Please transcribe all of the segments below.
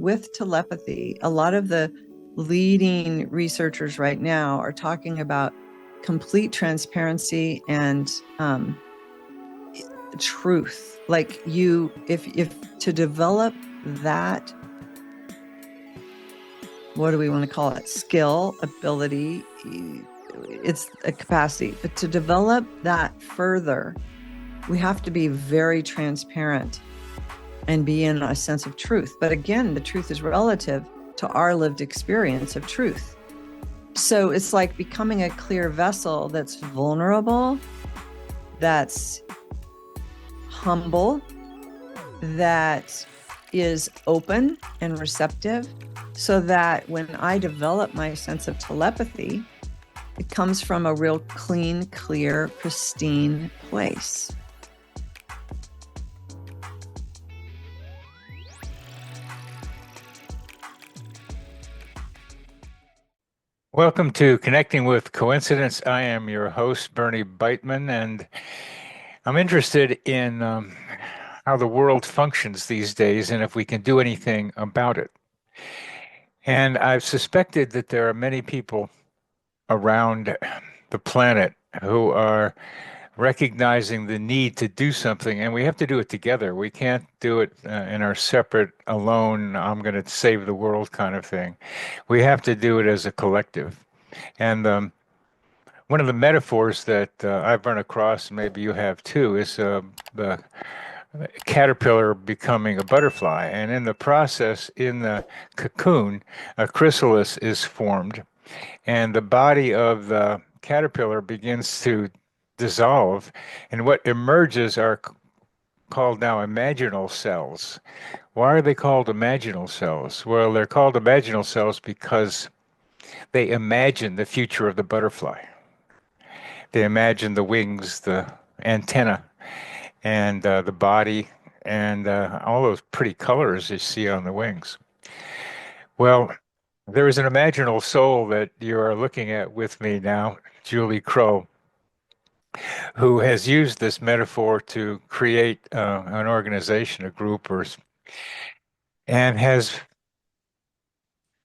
with telepathy, a lot of the leading researchers right now are talking about complete transparency and truth. Like if to develop that, what do we want to call it? Skill, ability, it's a capacity. But to develop that further, we have to be very transparent and be in a sense of truth. But again, the truth is relative to our lived experience of truth. So it's like becoming a clear vessel that's vulnerable, that's humble, that is open and receptive, so that when I develop my sense of telepathy, it comes from a real clean, clear, pristine place. Welcome to Connecting with Coincidence. I am your host, Bernie Beitman, and I'm interested in how the world functions these days and if we can do anything about it. And I've suspected that there are many people around the planet who are recognizing the need to do something, and we have to do it together. We can't do it in our separate, alone, I'm going to save the world kind of thing. We have to do it as a collective. And one of the metaphors that I've run across, and maybe you have too, is the caterpillar becoming a butterfly. And in the process, in the cocoon, a chrysalis is formed, and the body of the caterpillar begins to dissolve, and what emerges are called now imaginal cells. Why are they called imaginal cells? Well, they're called imaginal cells because they imagine the future of the butterfly. They imagine the wings, the antenna, and the body, and all those pretty colors you see on the wings. Well, there is an imaginal soul that you are looking at with me now, Julie Krull, who has used this metaphor to create an organization, a group, and has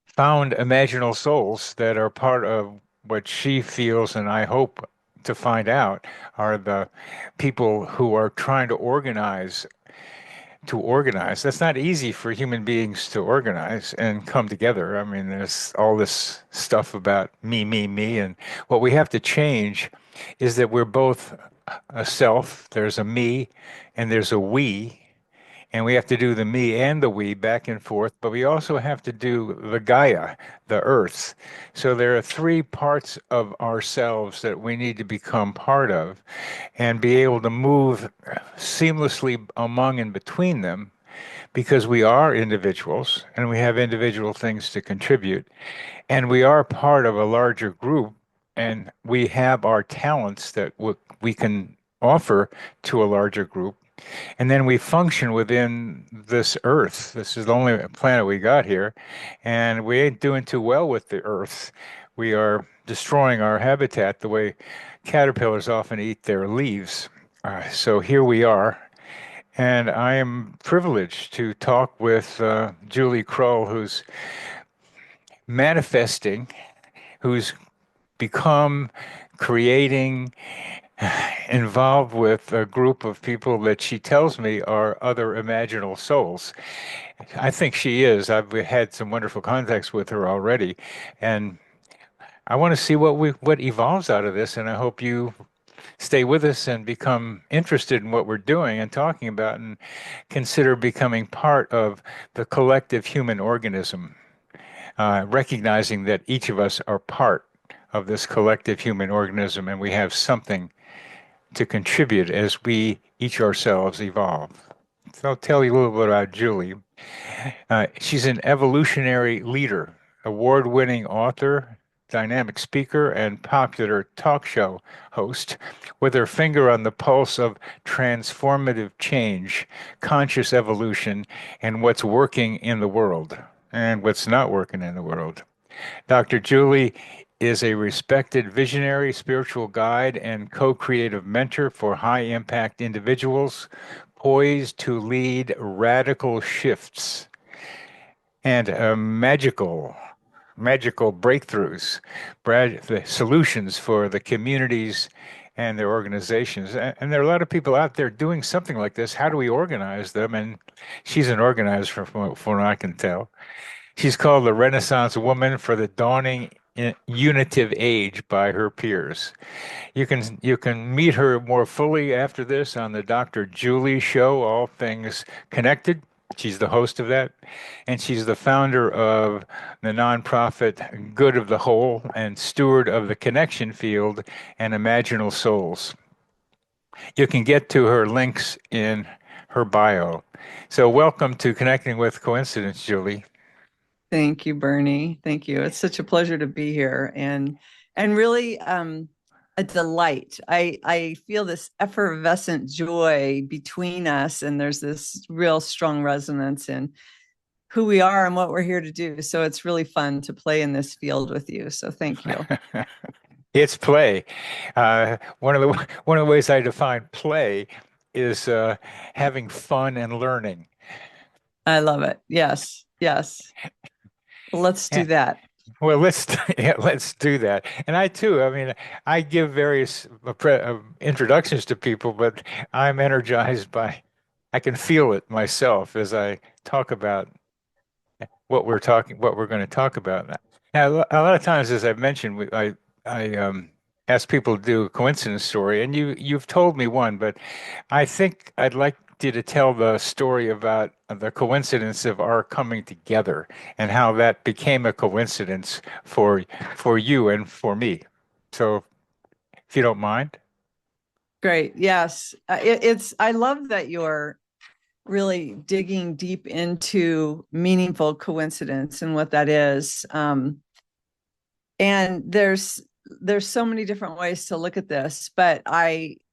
found imaginal souls that are part of what she feels, and I hope to find out, are the people who are trying to organize. That's not easy for human beings to organize and come together. I mean, there's all this stuff about me, and what we have to change is that we're both a self, there's a me, and there's a we, and we have to do the me and the we back and forth, but we also have to do the Gaia, the earth. So there are three parts of ourselves that we need to become part of and be able to move seamlessly among and between them, because we are individuals and we have individual things to contribute, and we are part of a larger group, and we have our talents that we can offer to a larger group. And then we function within this earth. This is the only planet we got here, and we ain't doing too well with the earth. We are destroying our habitat the way caterpillars often eat their leaves. So here we are, and I am privileged to talk with Julie Krull, who's manifesting, who's become creating, involved with a group of people that she tells me are other imaginal souls. I think she is. I've had some wonderful contacts with her already, and I want to see what evolves out of this, and I hope you stay with us and become interested in what we're doing and talking about, and consider becoming part of the collective human organism, recognizing that each of us are part of this collective human organism, and we have something to contribute as we each ourselves evolve. So I'll tell you a little bit about Julie. She's an evolutionary leader, award-winning author, dynamic speaker, and popular talk show host, with her finger on the pulse of transformative change, conscious evolution, and what's working in the world and what's not working in the world. Dr. Julie is a respected visionary, spiritual guide, and co-creative mentor for high-impact individuals poised to lead radical shifts. and magical breakthroughs, the solutions for the communities and their organizations. And there are a lot of people out there doing something like this. How do we organize them? And she's an organizer, from what I can tell. She's called the Renaissance Woman for the Dawning Unitive Age by her peers. You can meet her more fully after this on the Dr. Julie Show, All Things Connected. She's the host of that, and she's the founder of the nonprofit Good of the Whole and steward of the Connection Field and Imaginal Souls. You can get to her links in her bio. So, welcome to Connecting with Coincidence, Julie. Thank you, Bernie. Thank you. It's such a pleasure to be here, and really a delight. I feel this effervescent joy between us, and there's this real strong resonance in who we are and what we're here to do. So it's really fun to play in this field with you. So thank you. It's play. One of the ways I define play is having fun and learning. I love it. Yes, yes. Well, let's do Yeah. that. Well, let's do that. And I too, I mean, I give various introductions to people, but I'm energized by, I can feel it myself as I talk about what we're going to talk about. Now, a lot of times, as I've mentioned, I ask people to do a coincidence story, and you've told me one, but I think I'd like you to tell the story about the coincidence of our coming together and how that became a coincidence for you and for me. So, if you don't mind. Great. Yes. I love that you're really digging deep into meaningful coincidence and what that is. And there's so many different ways to look at this, but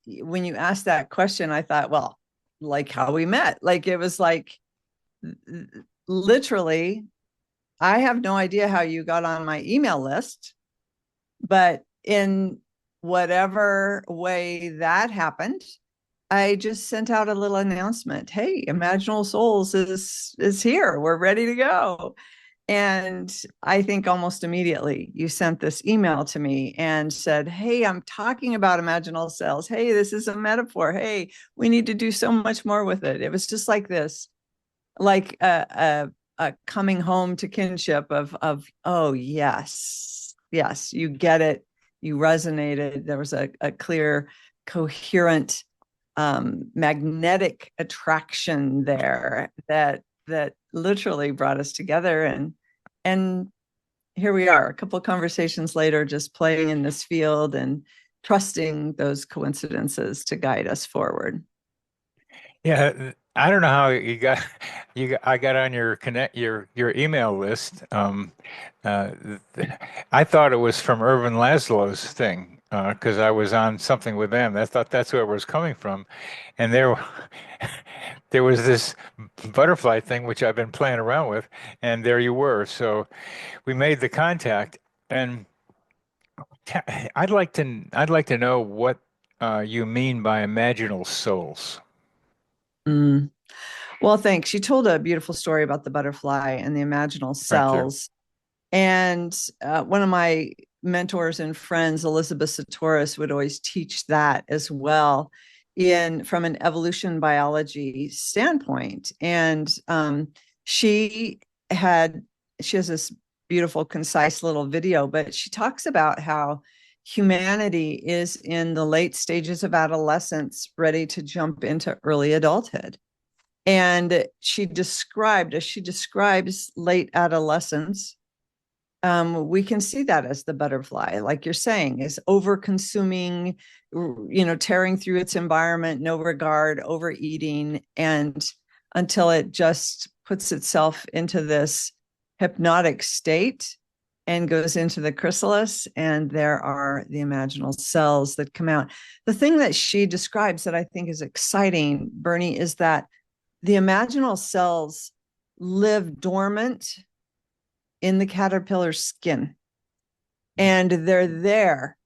when you asked that question, I thought, well, like how we met, like it was like literally, I have no idea how you got on my email list, but in whatever way that happened, I just sent out a little announcement. Hey, Imaginal Souls is here. We're ready to go. And I think almost immediately you sent this email to me and said, hey, I'm talking about imaginal cells. Hey, this is a metaphor. Hey, we need to do so much more with it. It was just like this, like a coming home to kinship of oh, yes, yes, you get it. You resonated. There was a clear, coherent, magnetic attraction there that literally brought us together, and here we are a couple of conversations later, just playing in this field and trusting those coincidences to guide us forward. Yeah, I don't know how I got on your email list. Uh, I thought it was from Irvin Laszlo's thing because I was on something with them. I thought that's where it was coming from, and there was this butterfly thing which I've been playing around with, and there you were. So we made the contact, and I'd like to know what you mean by imaginal souls. Mm. Well, thanks. You told a beautiful story about the butterfly and the imaginal Thank you. cells. And one of my mentors and friends, Elizabeth Satoris, would always teach that as well, in from an evolution biology standpoint. And she had she has this beautiful, concise little video, but she talks about how humanity is in the late stages of adolescence, ready to jump into early adulthood. And as she describes late adolescence, we can see that as the butterfly, like you're saying, is over consuming, tearing through its environment, no regard, overeating, and until it just puts itself into this hypnotic state and goes into the chrysalis, and there are the imaginal cells that come out. The thing that she describes that I think is exciting, Bernie, is that the imaginal cells live dormant in the caterpillar's skin, and they're there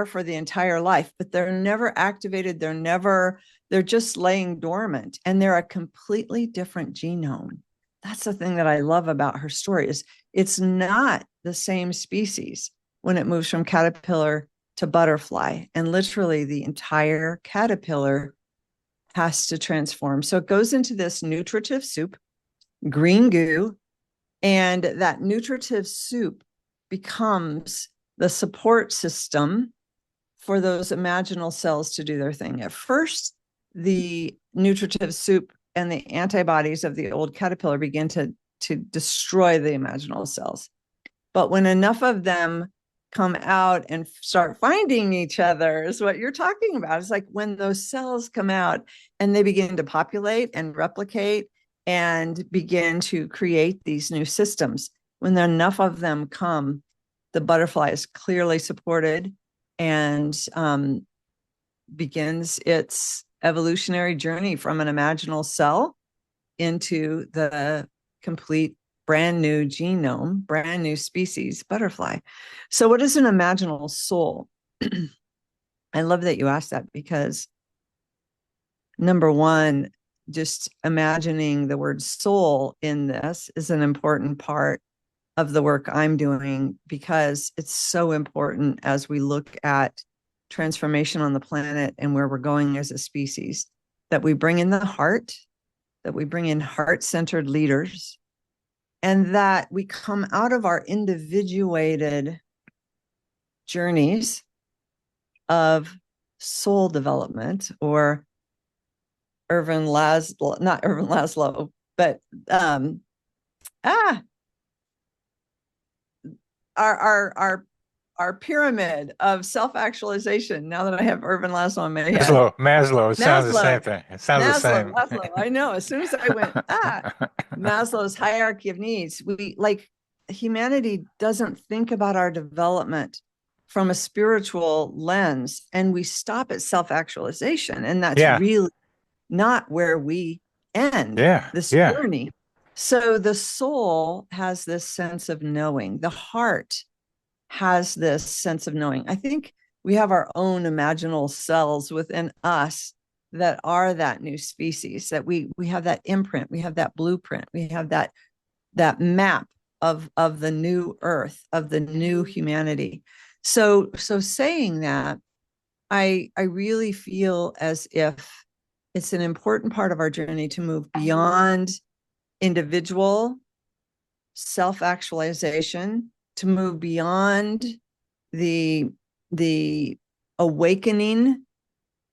for the entire life, but they're never activated. They're just laying dormant, and they're a completely different genome that's the thing that I love about her story is it's not the same species when it moves from caterpillar to butterfly. And literally the entire caterpillar has to transform. So it goes into this nutritive soup, green goo, and that nutritive soup becomes the support system for those imaginal cells to do their thing. At first, the nutritive soup and the antibodies of the old caterpillar begin to destroy the imaginal cells. But when enough of them come out and start finding each other, is what you're talking about. It's like when those cells come out and they begin to populate and replicate and begin to create these new systems. When enough of them come, the butterfly is clearly supported and begins its evolutionary journey from an imaginal cell into the complete brand new genome, brand new species, butterfly. So what is an imaginal soul? I love that you asked that because number one, just imagining the word soul in this is an important part of the work I'm doing because it's so important as we look at transformation on the planet and where we're going as a species, that we bring in the heart, that we bring in heart-centered leaders, and that we come out of our individuated journeys of soul development, or Irvin Laszlo, not Irvin Laszlo, but our pyramid of self-actualization. Now that I have Irvin Laszlo in my head, Maslow. It sounds the same thing. It sounds the same. Maslow. I know. As soon as I went, Maslow's hierarchy of needs, we like humanity doesn't think about our development from a spiritual lens, and we stop at self-actualization, and that's really not where we end this journey. So the soul has this sense of knowing. The heart has this sense of knowing. I think we have our own imaginal cells within us that are that new species, that we have that imprint, we have that blueprint, we have that map of the new earth, of the new humanity. So saying that, I really feel as if it's an important part of our journey to move beyond individual self-actualization, to move beyond the awakening,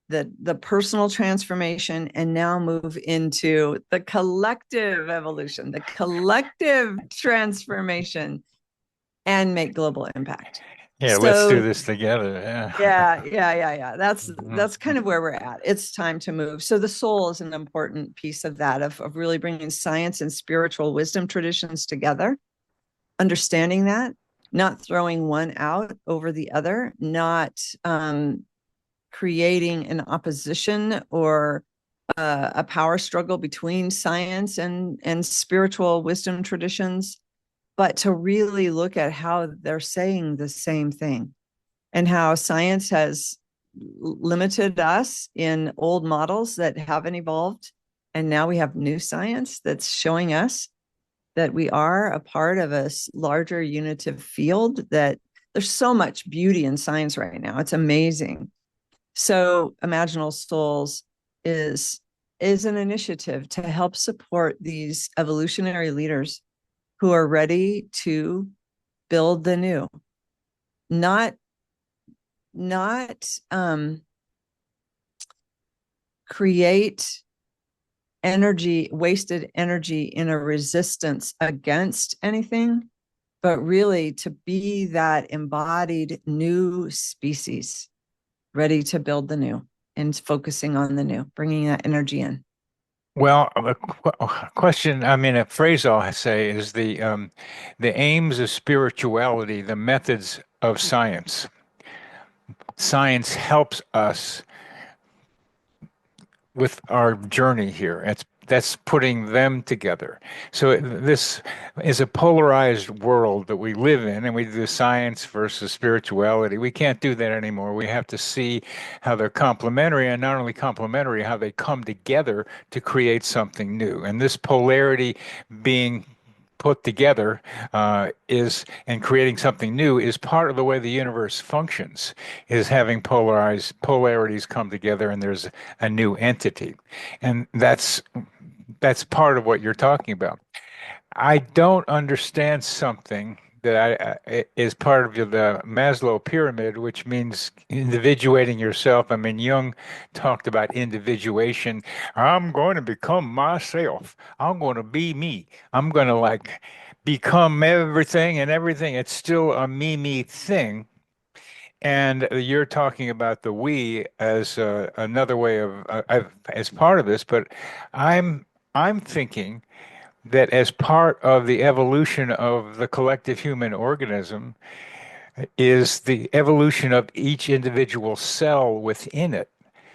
the personal transformation, and now move into the collective evolution, the collective transformation, and make global impact. Yeah, so, let's do this together. Yeah. That's kind of where we're at. It's time to move. So the soul is an important piece of that, of really bringing science and spiritual wisdom traditions together, understanding that, not throwing one out over the other, not creating an opposition or a power struggle between science and spiritual wisdom traditions, but to really look at how they're saying the same thing, and how science has limited us in old models that haven't evolved. And now we have new science that's showing us that we are a part of a larger unitive field, that there's so much beauty in science right now. It's amazing. So Imaginal Souls is an initiative to help support these evolutionary leaders who are ready to build the new, not create wasted energy in a resistance against anything, but really to be that embodied new species, ready to build the new and focusing on the new, bringing that energy in. Well, a question, a phrase I'll say is the aims of spirituality, the methods of science. Science helps us with our journey here. That's putting them together. So this is a polarized world that we live in, and we do science versus spirituality. We can't do that anymore. We have to see how they're complementary, and not only complementary, how they come together to create something new. And this polarity being put together is and creating something new is part of the way the universe functions, is having polarities come together and there's a new entity. And that's part of what you're talking about. I don't understand something that is part of the Maslow pyramid, which means individuating yourself. I mean, Jung talked about individuation. I'm going to become myself. I'm going to be me. I'm going to like become everything and everything. It's still a me thing. And you're talking about the we as another way of as part of this, but I'm thinking that as part of the evolution of the collective human organism is the evolution of each individual cell within it,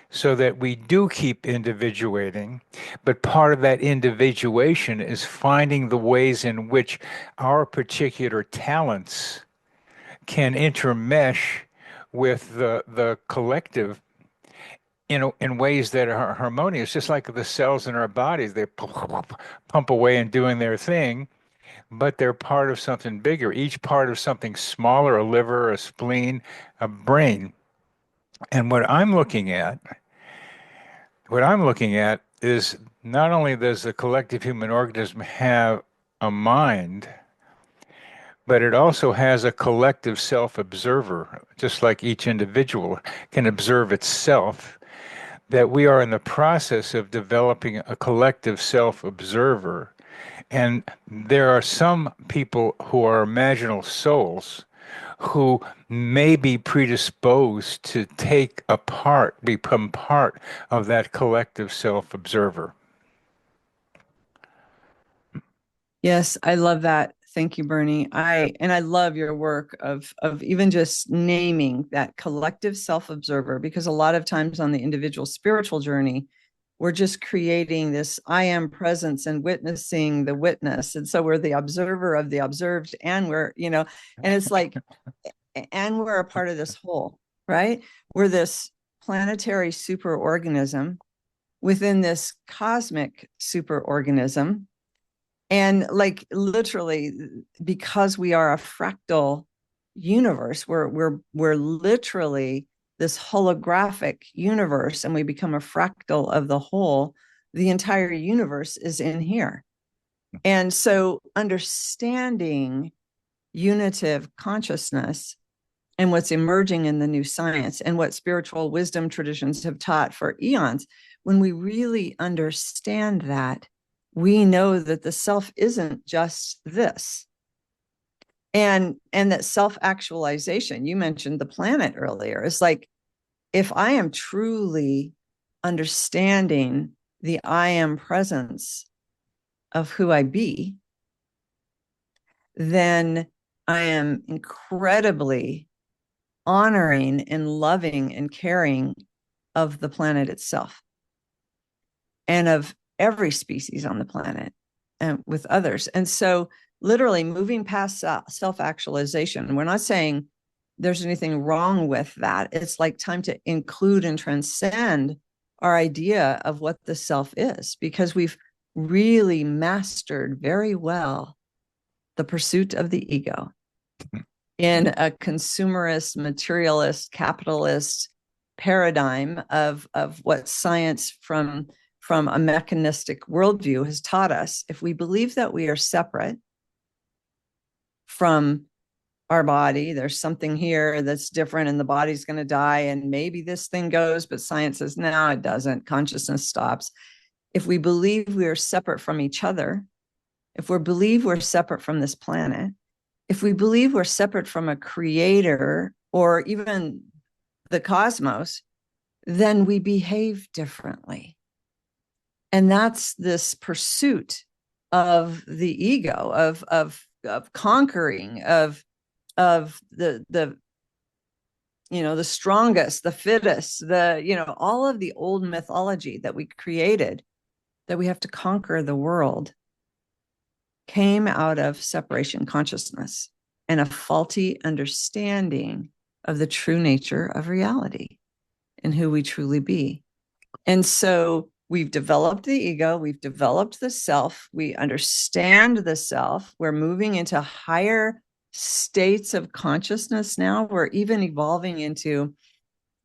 so that we do keep individuating, but part of that individuation is finding the ways in which our particular talents can intermesh with the collective in ways that are harmonious, just like the cells in our bodies. They pump away and doing their thing, but they're part of something bigger, each part of something smaller, a liver, a spleen, a brain. And what I'm looking at is not only does the collective human organism have a mind, but it also has a collective self-observer, just like each individual can observe itself, that we are in the process of developing a collective self-observer. And there are some people who are imaginal souls who may be predisposed to become part of that collective self-observer. Yes, I love that. Thank you, Bernie. I love your work of even just naming that collective self-observer, because a lot of times on the individual spiritual journey, we're just creating this I am presence and witnessing the witness. And so we're the observer of the observed, and and it's like, and we're a part of this whole, right? We're this planetary superorganism within this cosmic superorganism. And like literally, because we are a fractal universe, we're literally this holographic universe, and we become a fractal of the whole. The entire universe is in here. And so understanding unitive consciousness and what's emerging in the new science and what spiritual wisdom traditions have taught for eons, when we really understand that, we know that the self isn't just this. And that self-actualization, you mentioned the planet earlier, is like, if I am truly understanding the I am presence of who I be, then I am incredibly honoring and loving and caring of the planet itself and of every species on the planet and with others. And so literally moving past self-actualization, we're not saying there's anything wrong with that. It's like time to include and transcend our idea of what the self is, because we've really mastered very well the pursuit of the ego in a consumerist, materialist, capitalist paradigm of what science from a mechanistic worldview has taught us. If we believe that we are separate from our body, there's something here that's different and the body's going to die and maybe this thing goes, but science says, no, it doesn't. Consciousness stops. If we believe we are separate from each other, if we believe we're separate from this planet, if we believe we're separate from a creator or even the cosmos, then we behave differently. And that's this pursuit of the ego, of conquering, of the the strongest, the fittest, all of the old mythology that we created that we have to conquer the world came out of separation consciousness and a faulty understanding of the true nature of reality and who we truly be. And so we've developed the ego, we've developed the self, we understand the self, we're moving into higher states of consciousness now. We're even evolving into,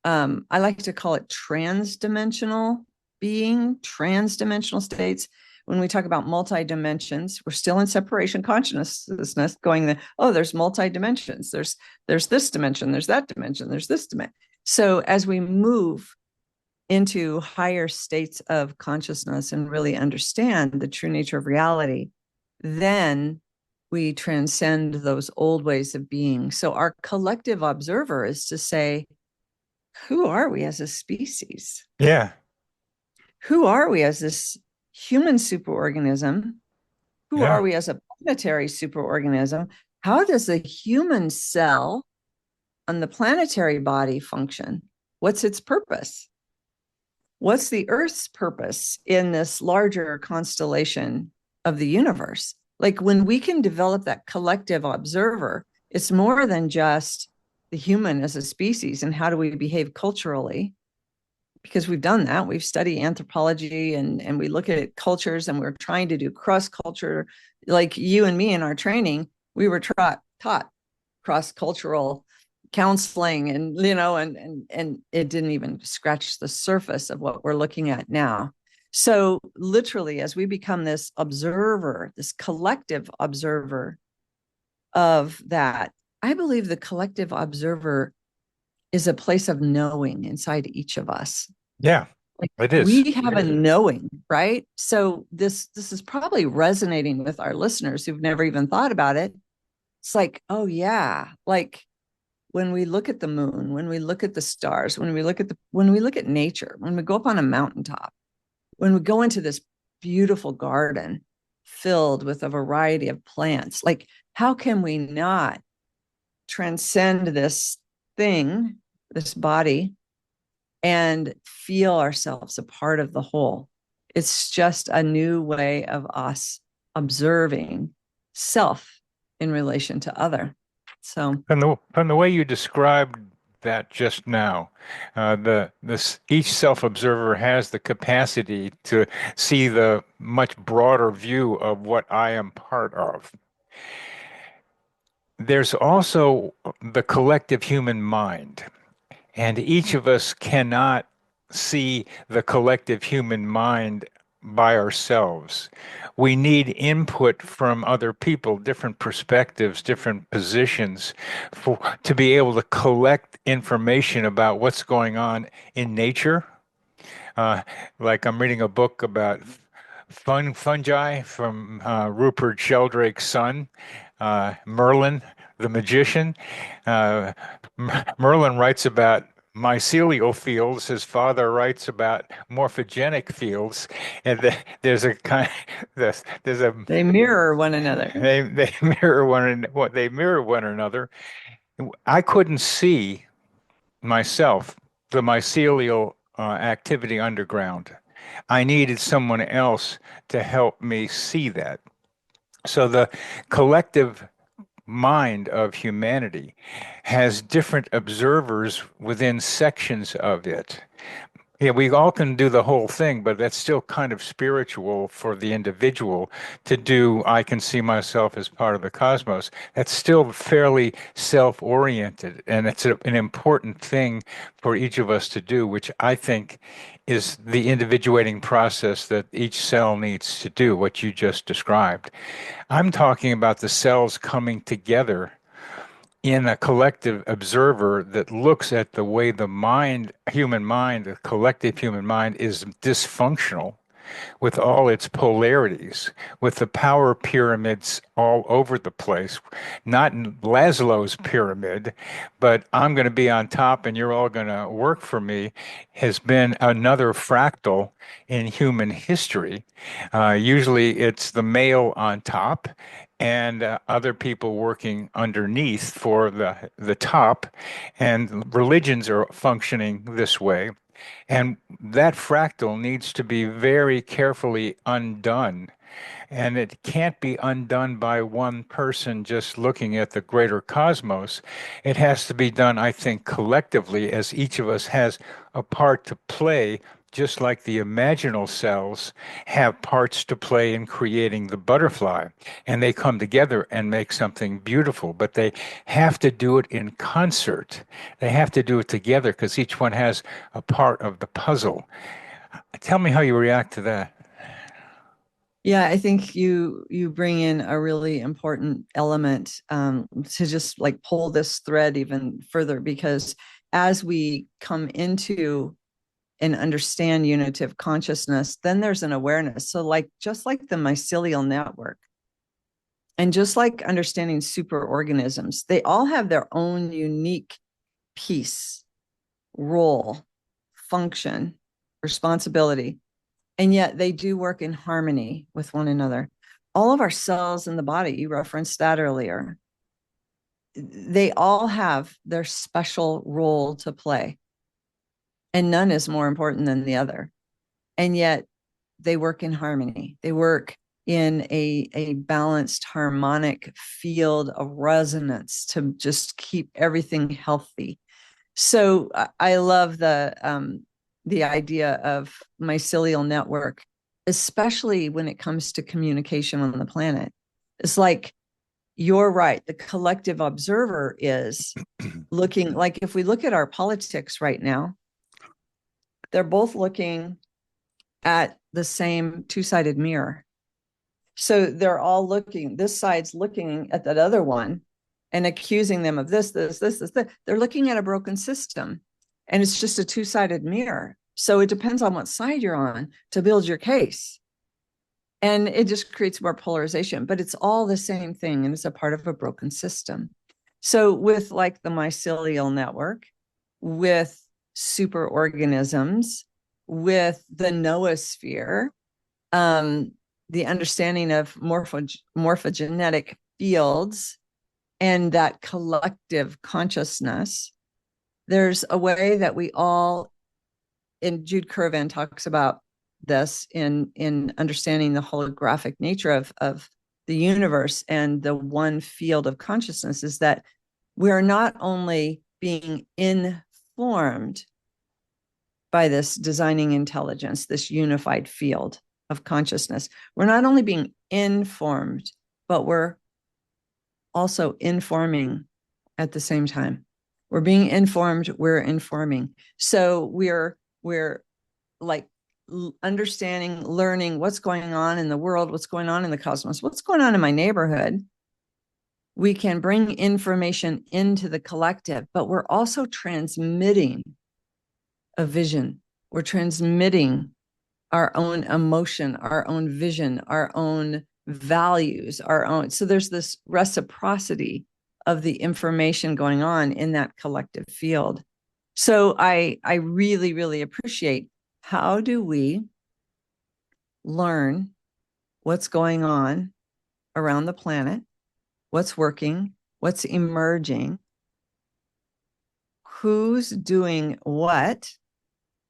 I like to call it transdimensional being, transdimensional states. When we talk about multi-dimensions, we're still in separation consciousness going, there's multi-dimensions. There's this dimension, there's that dimension, there's this dimension. So as we move into higher states of consciousness and really understand the true nature of reality, then we transcend those old ways of being. So our collective observer is to say, who are we as a species? Yeah. Who are we as this human superorganism? Who Yeah. are we as a planetary superorganism? How does the human cell on the planetary body function? What's its purpose? What's the Earth's purpose in this larger constellation of the universe? Like when we can develop that collective observer, it's more than just the human as a species and how do we behave culturally, because we've done that. We've studied anthropology and we look at cultures and we're trying to do cross culture. Like you and me in our training, we were taught cross cultural counseling, and and it didn't even scratch the surface of what we're looking at now. So literally, as we become this observer, this collective observer of that, I believe the collective observer is a place of knowing inside each of us. Yeah, Like it is. we have a knowing, right? So this is probably resonating with our listeners who've never even thought about it. It's like, oh yeah, like when we look at the moon, when we look at the stars, when we look at nature, when we go up on a mountaintop, when we go into this beautiful garden filled with a variety of plants, like how can we not transcend this thing, this body, and feel ourselves a part of the whole? It's just a new way of us observing self in relation to other. So From the way you described that just now, each self-observer has the capacity to see the much broader view of what I am part of. There's also the collective human mind. And each of us cannot see the collective human mind by ourselves. We need input from other people, different perspectives, different positions, to be able to collect information about what's going on in nature. Uh, like I'm reading a book about fungi from Rupert Sheldrake's son, Merlin, the magician. Uh, Merlin writes about mycelial fields. His father writes about morphogenic fields, and there's a kind. There's a they mirror one another. they mirror they mirror one another. I couldn't see myself the mycelial activity underground. I needed someone else to help me see that. So the collective mind of humanity has different observers within sections of it. Yeah, we all can do the whole thing, but that's still kind of spiritual for the individual to do. I can see myself as part of the cosmos. That's still fairly self-oriented, and it's an important thing for each of us to do, which I think is the individuating process that each cell needs to do, what you just described. I'm talking about the cells coming together in a collective observer that looks at the way the mind, human mind, the collective human mind is dysfunctional with all its polarities, with the power pyramids all over the place, not in Laszlo's pyramid, but I'm going to be on top and you're all going to work for me, has been another fractal in human history. Usually it's the male on top and other people working underneath for the top, and religions are functioning this way. And that fractal needs to be very carefully undone. And it can't be undone by one person just looking at the greater cosmos. It has to be done, I think, collectively, as each of us has a part to play, just like the imaginal cells have parts to play in creating the butterfly. And they come together and make something beautiful, but they have to do it in concert. They have to do it together because each one has a part of the puzzle. Tell me how you react to that. Yeah, I think you bring in a really important element to just like pull this thread even further, because as we come into and understand unitive consciousness, then there's an awareness. So like just like the mycelial network and just like understanding superorganisms, they all have their own unique piece, role, function, responsibility, and yet they do work in harmony with one another. All of our cells in the body, you referenced that earlier, they all have their special role to play, and none is more important than the other. And yet they work in harmony. They work in a balanced harmonic field of resonance to just keep everything healthy. So I love the idea of mycelial network, especially when it comes to communication on the planet. It's like, you're right. The collective observer is looking, like if we look at our politics right now, they're both looking at the same two-sided mirror. So they're all looking, this side's looking at that other one and accusing them of this. They're looking at a broken system, and it's just a two-sided mirror. So it depends on what side you're on to build your case. And it just creates more polarization, but it's all the same thing, and it's a part of a broken system. So with like the mycelial network, with superorganisms, with the noosphere, the understanding of morphogenetic fields and that collective consciousness, there's a way that we all, and Jude Curran talks about this in understanding the holographic nature of the universe and the one field of consciousness, is that we are not only being informed by this designing intelligence, this unified field of consciousness. We're not only being informed, but we're also informing at the same time. We're being informed, we're informing. So we're like understanding, learning what's going on in the world, what's going on in the cosmos, what's going on in my neighborhood. We can bring information into the collective, but we're also transmitting a vision. We're transmitting our own emotion, our own vision, our own values, our own. So there's this reciprocity of the information going on in that collective field. So I really, really appreciate, how do we learn what's going on around the planet, what's working, what's emerging, who's doing what,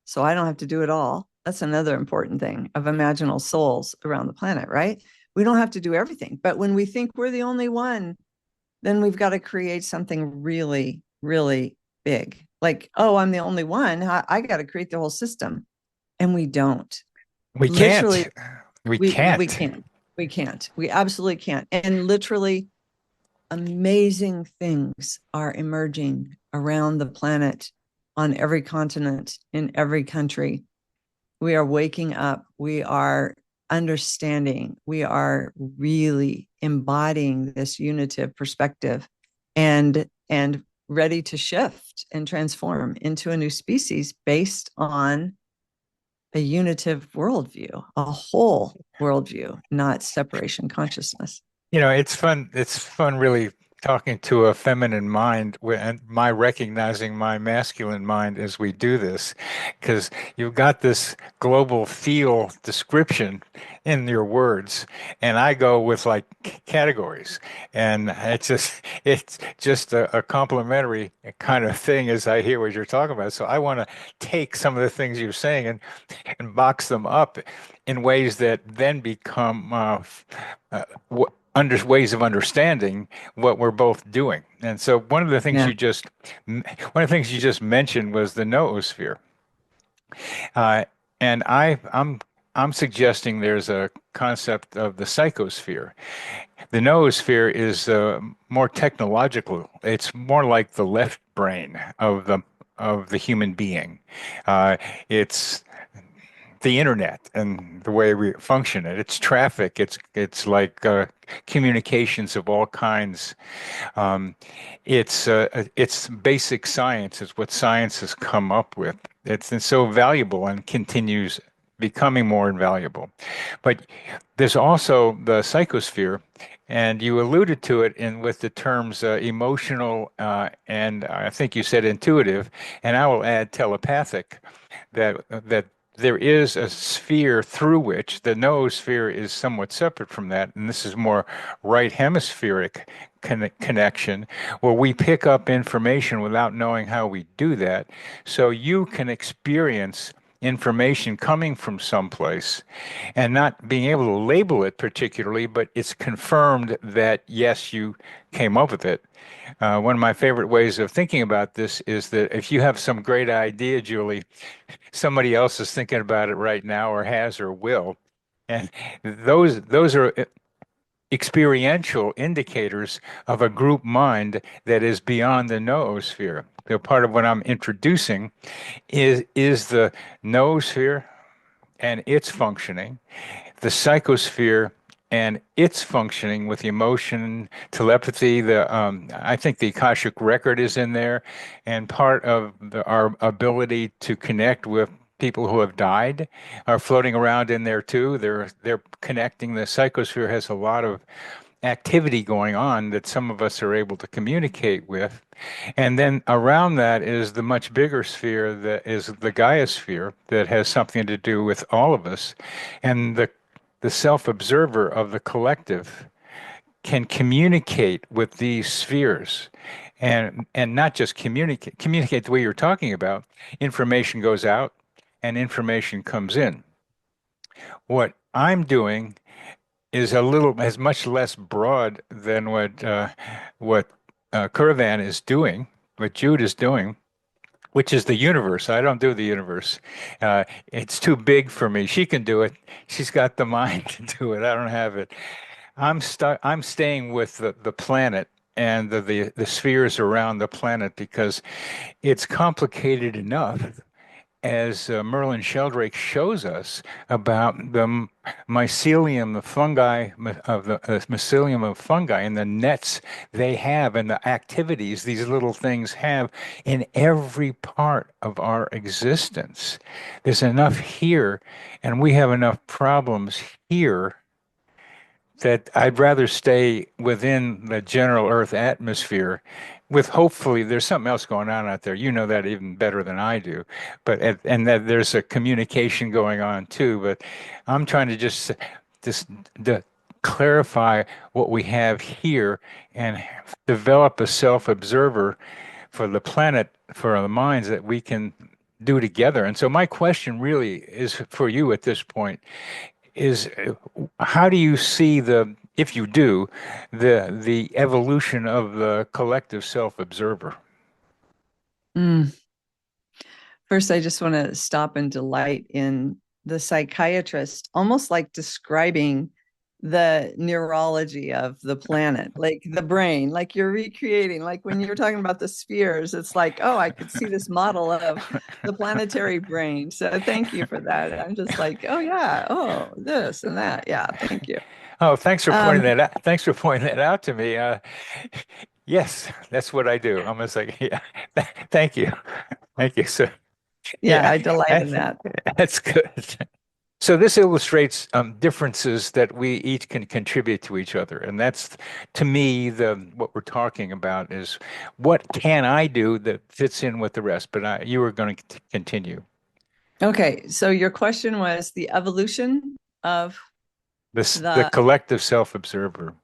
so I don't have to do it all. That's another important thing of Imaginal Souls around the planet, right? We don't have to do everything. But when we think we're the only one, then we've got to create something really, really big. Like, oh, I'm the only one. I got to create the whole system. And we don't. We Literally, can't. We we can't. can't. We can't. We absolutely can't. And literally, amazing things are emerging around the planet, on every continent, in every country. We are waking up. We are understanding. We are really embodying this unitive perspective, and ready to shift and transform into a new species based on a unitive worldview, a whole worldview, not separation consciousness. You know, it's fun. It's fun, really, talking to a feminine mind and my recognizing my masculine mind as we do this, because you've got this global feel description in your words, and I go with like categories, and it's just a complimentary kind of thing as I hear what you're talking about. So I want to take some of the things you're saying and box them up in ways that then become ways of understanding what we're both doing. And so Yeah. one of the things you just mentioned was the noosphere. Uh, and I'm suggesting there's a concept of the psychosphere. The noosphere is more technological. It's more like the left brain of the human being. It's the internet and the way we function it. It's traffic. It's like communications of all kinds. Um, it's basic science. It's what science has come up with. It's so valuable and continues becoming more invaluable. But there's also the psychosphere, and you alluded to it in with the terms emotional and I think you said intuitive, and I will add telepathic. That there is a sphere through which the noosphere is somewhat separate from that, and this is more right hemispheric connection, where we pick up information without knowing how we do that. So you can experience information coming from someplace and not being able to label it particularly, but it's confirmed that yes, you came up with it. One of my favorite ways of thinking about this is that if you have some great idea, Julie, somebody else is thinking about it right now or has or will. And those are experiential indicators of a group mind that is beyond the noosphere. So part of what I'm introducing is the noosphere and its functioning, the psychosphere and its functioning with emotion, telepathy. The I think the Akashic record is in there, and part of our ability to connect with people who have died are floating around in there too. They're connecting. The psychosphere has a lot of activity going on that some of us are able to communicate with. And then around that is the much bigger sphere that is the Gaia sphere that has something to do with all of us. And the self-observer of the collective can communicate with these spheres and not just communicate the way you're talking about. Information goes out and information comes in. What I'm doing is much less broad than what Caravan is doing, what Jude is doing, which is the universe. I don't do the universe. It's too big for me. She can do it. She's got the mind to do it. I don't have it. I'm stuck. I'm staying with the planet and the spheres around the planet because it's complicated enough as Merlin Sheldrake shows us about the mycelium, the fungi of the mycelium of fungi and the nets they have and the activities these little things have in every part of our existence. There's enough here, and we have enough problems here that I'd rather stay within the general Earth atmosphere with hopefully there's something else going on out there. You know that even better than I do. And that there's a communication going on too. But I'm trying to just to clarify what we have here and develop a self-observer for the planet, for the minds that we can do together. And so my question really is for you at this point is how do you see if you do, the evolution of the collective self-observer? Mm. First, I just want to stop and delight in the psychiatrist, almost like describing the neurology of the planet, like the brain, like you're recreating, like when you're talking about the spheres, it's like, oh, I could see this model of the planetary brain. So thank you for that. I'm just like, oh yeah, oh, this and that. Yeah, thank you. Oh, thanks for pointing Um, that out. Thanks for pointing that out to me. Yes, that's what I do. I'm just like, yeah, thank you. Thank you. So, yeah, yeah, I delight in that. that's good. So this illustrates differences that we each can contribute to each other, and that's, to me, the what we're talking about is what can I do that fits in with the rest. But you were going to continue Okay, so your question was the evolution of the the collective self-observer.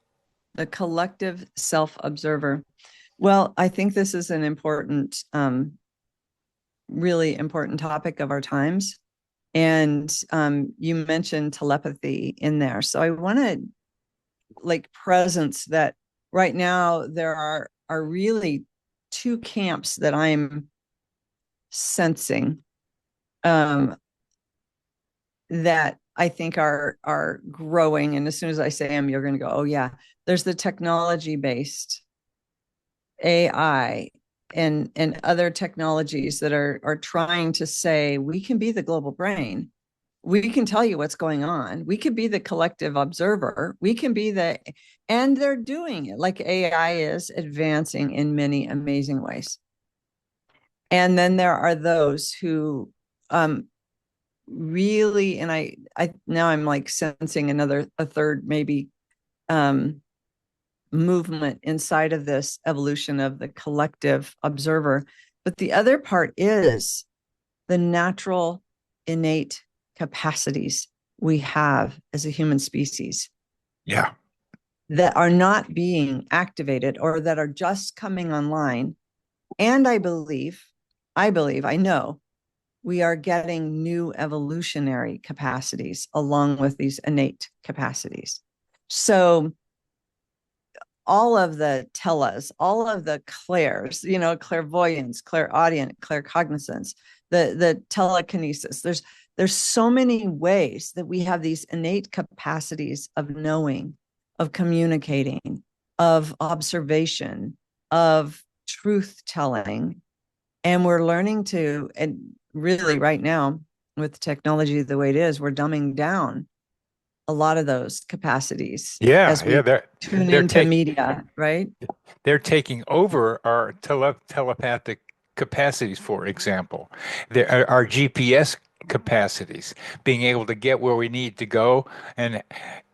the collective self-observer. Well, I think this is an important, really important topic of our times. And you mentioned telepathy in there. So I want to like presence that right now there are really two camps that I'm sensing that I think are growing. And as soon as I say them, you're going to go, oh yeah. There's the technology based AI and other technologies that are trying to say we can be the global brain. We can tell you what's going on. We could be the collective observer. We can be and they're doing it. Like AI is advancing in many amazing ways. And then there are those who really, and I now I'm like sensing a third maybe movement inside of this evolution of the collective observer. But the other part is the natural innate capacities we have as a human species Yeah. that are not being activated or that are just coming online. And I know we are getting new evolutionary capacities along with these innate capacities. So all of the tellas, all of the clairs, clairvoyance, clairaudient, claircognizance, the telekinesis. There's so many ways that we have these innate capacities of knowing, of communicating, of observation, of truth telling. And we're learning to, and really right now with technology the way it is, we're dumbing down a lot of those capacities Yeah, as yeah, we tune they're into take media, right? they're taking over our telepathic capacities, for example. Our GPS capacities, being able to get where we need to go, and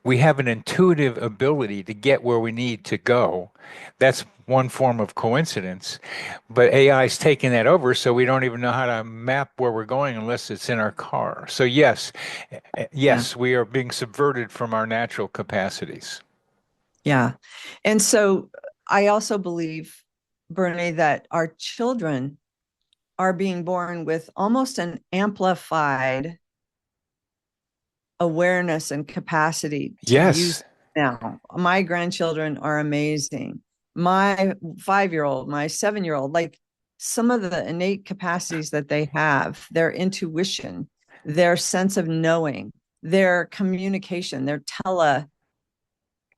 we have an intuitive ability to get where we need to go. That's one form of coincidence, but AI is taking that over, so we don't even know how to map where we're going unless it's in our car. So yes, Yeah. yes, we are being subverted from our natural capacities. Yeah. And so I also believe, Bernie, that our children are being born with almost an amplified awareness and capacity to use Yes. now. My grandchildren are amazing. My 5-year-old, my 7-year-old, like some of the innate capacities that they have, their intuition, their sense of knowing, their communication, their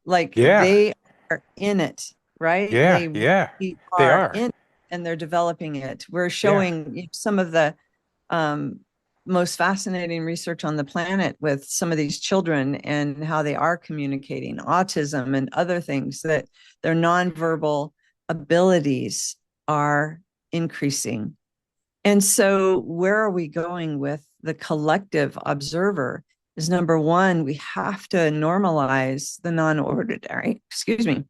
like Yeah. they are in it, right? Yeah. They Yeah. really They are are. in it and they're developing it. We're Yeah. showing some of the um, most fascinating research on the planet with some of these children and how they are communicating autism and other things that their nonverbal abilities are increasing. And so, where are we going with the collective observer? Is number one, we have to normalize the non ordinary. Excuse me.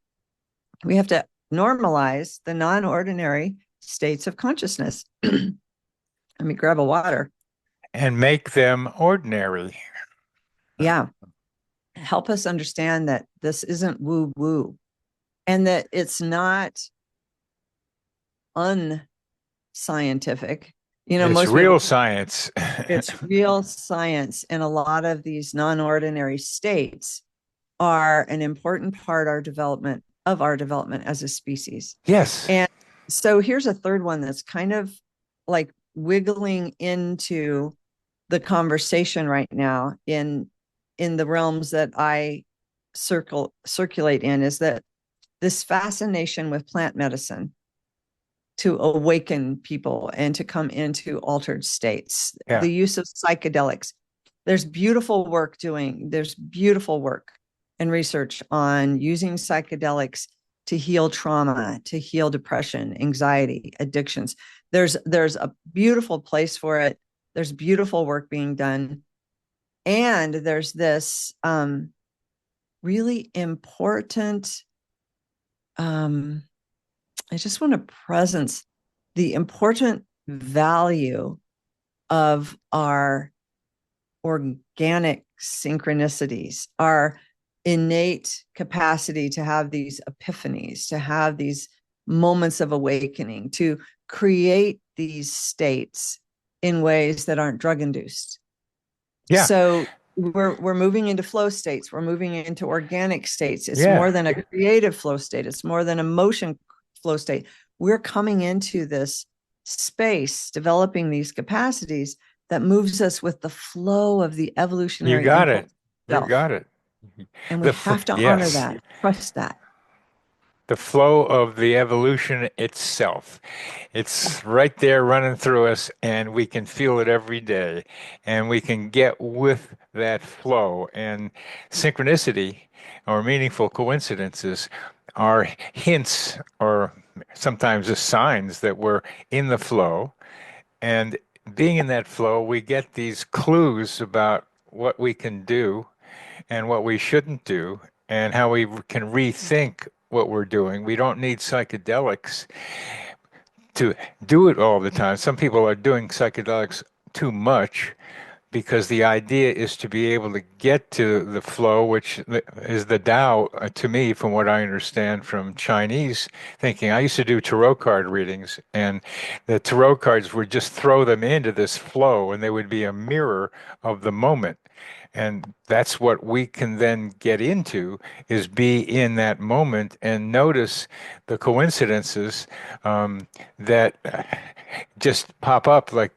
We have to normalize the non ordinary states of consciousness. Let me grab a water. And make them ordinary. Yeah. Help us understand that this isn't woo woo and that it's not unscientific. It's Most people, real science. it's real science. And a lot of these non ordinary states are an important part of our development as a species. Yes. And so here's a third one that's kind of like wiggling into the conversation right now in the realms that I circulate in, is that this fascination with plant medicine to awaken people and to come into altered states, Yeah. the use of psychedelics. There's beautiful work and research on using psychedelics to heal trauma, to heal depression, anxiety, addictions. There's a beautiful place for it. There's beautiful work being done. And there's this really important, I just want to presence the important value of our organic synchronicities, our innate capacity to have these epiphanies, to have these moments of awakening, to create these states in ways that aren't drug induced. Yeah. So we're moving into flow states. We're moving into organic states. It's Yeah. more than a creative flow state. It's more than a motion flow state. We're coming into this space, developing these capacities that moves us with the flow of the You evolutionary got it. impulse You itself. got it. And we have to honor Yes. that, trust that. The flow of the evolution itself. It's right there running through us, and we can feel it every day. And we can get with that flow. And synchronicity or meaningful coincidences are hints or sometimes the signs that we're in the flow. And being in that flow, we get these clues about what we can do and what we shouldn't do and how we can rethink what we're doing. We don't need psychedelics to do it all the time. Some people are doing psychedelics too much because the idea is to be able to get to the flow, which is the Tao to me, from what I understand from Chinese thinking. I used to do tarot card readings, and the tarot cards would just throw them into this flow, and they would be a mirror of the moment. And that's what we can then get into is be in that moment and notice the coincidences that just pop up. Like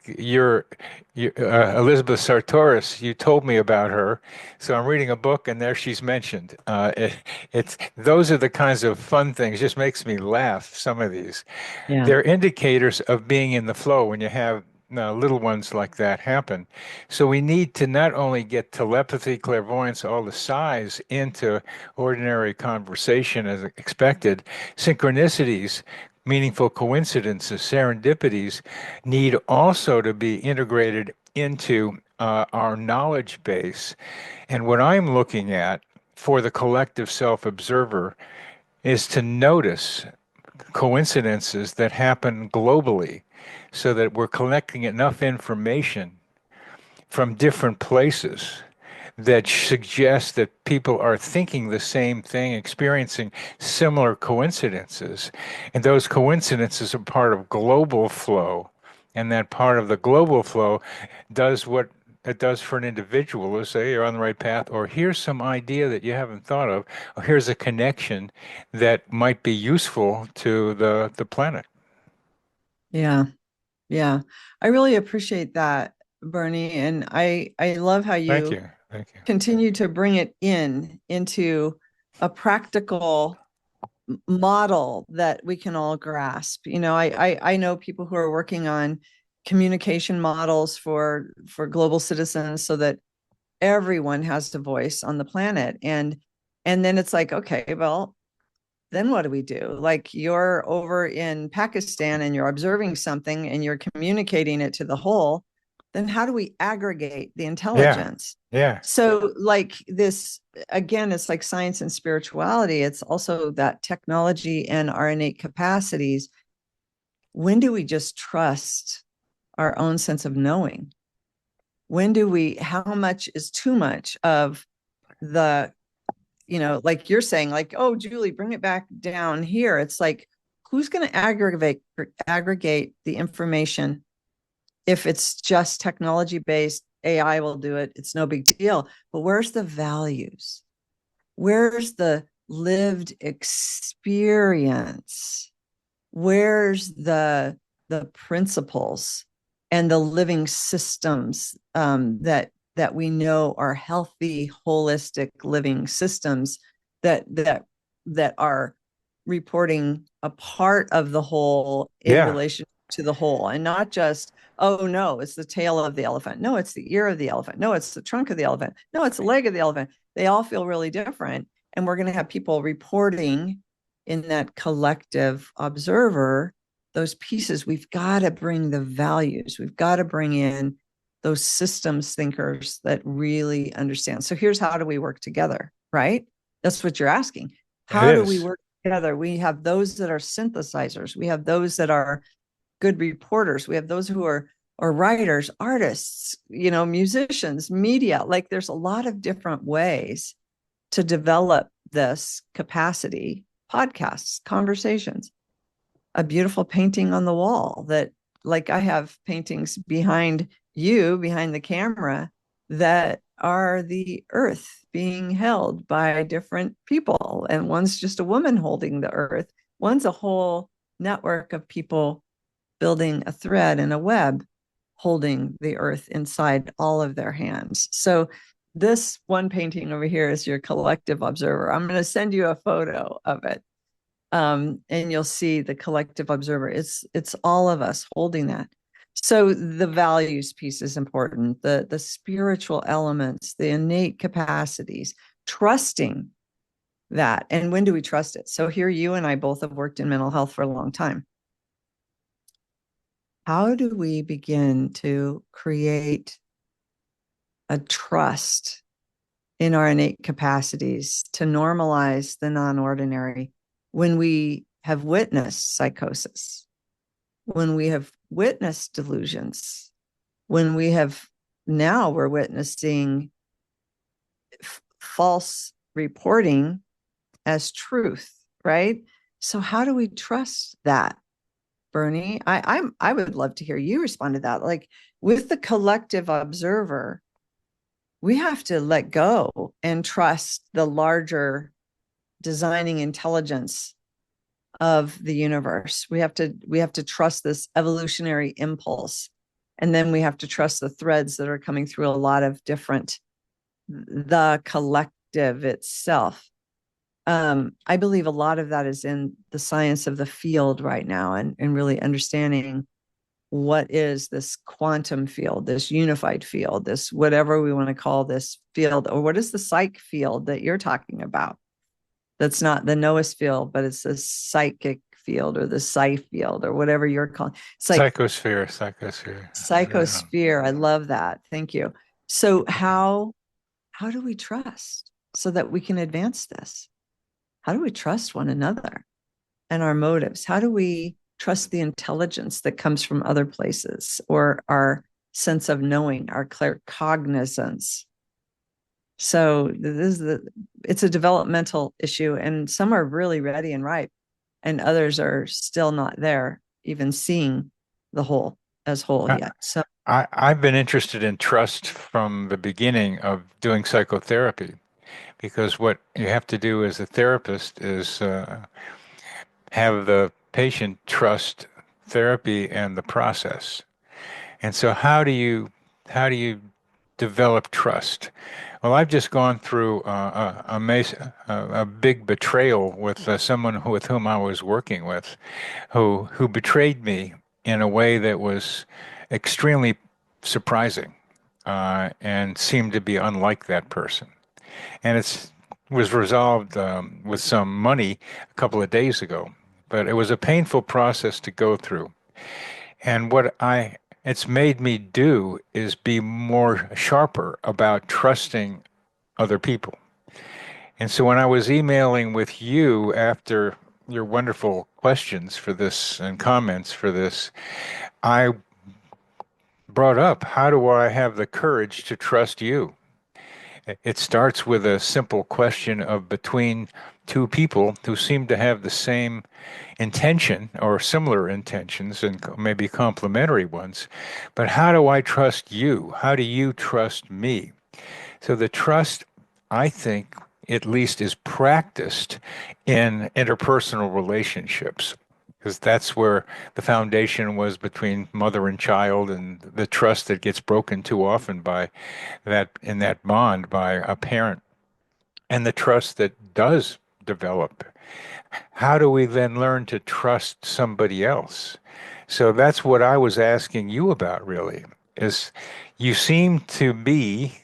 Elizabeth Sartoris, you told me about her, so I'm reading a book and there she's mentioned. It's those are the kinds of fun things. Just makes me laugh. Some of these, Yeah. they're indicators of being in the flow when you have little ones like that happen. So we need to not only get telepathy, clairvoyance, all the size into ordinary conversation as expected, synchronicities, meaningful coincidences, serendipities need also to be integrated into our knowledge base. And what I'm looking at for the collective self-observer is to notice coincidences that happen globally so that we're collecting enough information from different places that suggest that people are thinking the same thing, experiencing similar coincidences. And those coincidences are part of global flow. And that part of the global flow does what it does for an individual is say you're on the right path, or here's some idea that you haven't thought of, or here's a connection that might be useful to the planet. Yeah. Yeah. I really appreciate that, Bernie. And I love how Thank you you. Thank you. continue to bring it into a practical model that we can all grasp. I know people who are working on communication models for global citizens so that everyone has a voice on the planet. And then it's like, okay, well, then what do we do? Like you're over in Pakistan and you're observing something and you're communicating it to the whole, then how do we aggregate the Yeah. intelligence? Yeah. So, like this, again, it's like science and spirituality. It's also that technology and our innate capacities. When do we just trust our own sense of knowing? How much is too much of the, like you're saying, like, oh, Julie, bring it back down here. It's like, who's going to aggregate the information? If it's just technology based, AI will do it. It's no big deal. But where's the values? Where's the lived experience? Where's the principles and the living systems that we know are healthy, holistic living systems that are reporting a part of the whole in Yeah. relation to the whole, and not just, oh no, it's the tail of the elephant, no, it's the ear of the elephant, no, it's the trunk of the elephant, no, it's the leg of the elephant. They all feel really different, and we're going to have people reporting in that collective observer those pieces. We've got to bring the values, we've got to bring in those systems thinkers that really understand. So here's how do we work together, right? That's what you're asking. It How do we is. work together? We have those that are synthesizers. We have those that are good reporters. We have those who are or writers, artists, musicians, media. Like there's a lot of different ways to develop this capacity, podcasts, conversations, a beautiful painting on the wall that, like, I have paintings behind you, behind the camera, that are the earth being held by different people. And one's just a woman holding the earth, one's a whole network of people building a thread and a web holding the earth inside all of their hands. So this one painting over here is your collective observer. I'm going to send you a photo of it. And you'll see the collective observer. It's all of us holding that. So the values piece is important, the spiritual elements, the innate capacities, trusting that. And when do we trust it? So here you and I both have worked in mental health for a long time. How do we begin to create a trust in our innate capacities to normalize the non-ordinary when we have witnessed psychosis, when we have witnessed delusions, when we have now we're witnessing false reporting as truth, right? So how do we trust that, Bernie? I would love to hear you respond to that. Like with the collective observer, we have to let go and trust the larger designing intelligence of the universe. We have to trust this evolutionary impulse. And then we have to trust the threads that are coming through a lot of different, the collective itself. I believe a lot of that is in the science of the field right now, and really understanding what is this quantum field, this unified field, this whatever we want to call this field, or what is the psych field that you're talking about? That's not the Noah's field, but it's the psychic field or the psi field or whatever you're calling. It's like Psychosphere. Yeah. psychosphere. I love that. Thank you. So how do we trust so that we can advance this? How do we trust one another and our motives? How do we trust the intelligence that comes from other places, or our sense of knowing, our claircognizance? So it's a developmental issue, and some are really ready and ripe, and others are still not there, even seeing the whole as whole I, yet. So I've been interested in trust from the beginning of doing psychotherapy, because what you have to do as a therapist is have the patient trust therapy and the process. And so how do you develop trust? Well, I've just gone through a big betrayal with someone with whom I was working with, who betrayed me in a way that was extremely surprising, and seemed to be unlike that person. And it was resolved with some money a couple of days ago, but it was a painful process to go through. And what it's made me do is be more sharper about trusting other people. And so when I was emailing with you after your wonderful questions for this and comments for this, I brought up, how do I have the courage to trust you? It starts with a simple question of between two people who seem to have the same intention or similar intentions and maybe complementary ones. But how do I trust you? How do you trust me? So the trust, I think, at least is practiced in interpersonal relationships, because that's where the foundation was between mother and child, and the trust that gets broken too often by that in that bond by a parent, and the trust that does develop. How do we then learn to trust somebody else? So that's what I was asking you about, really, is you seem to be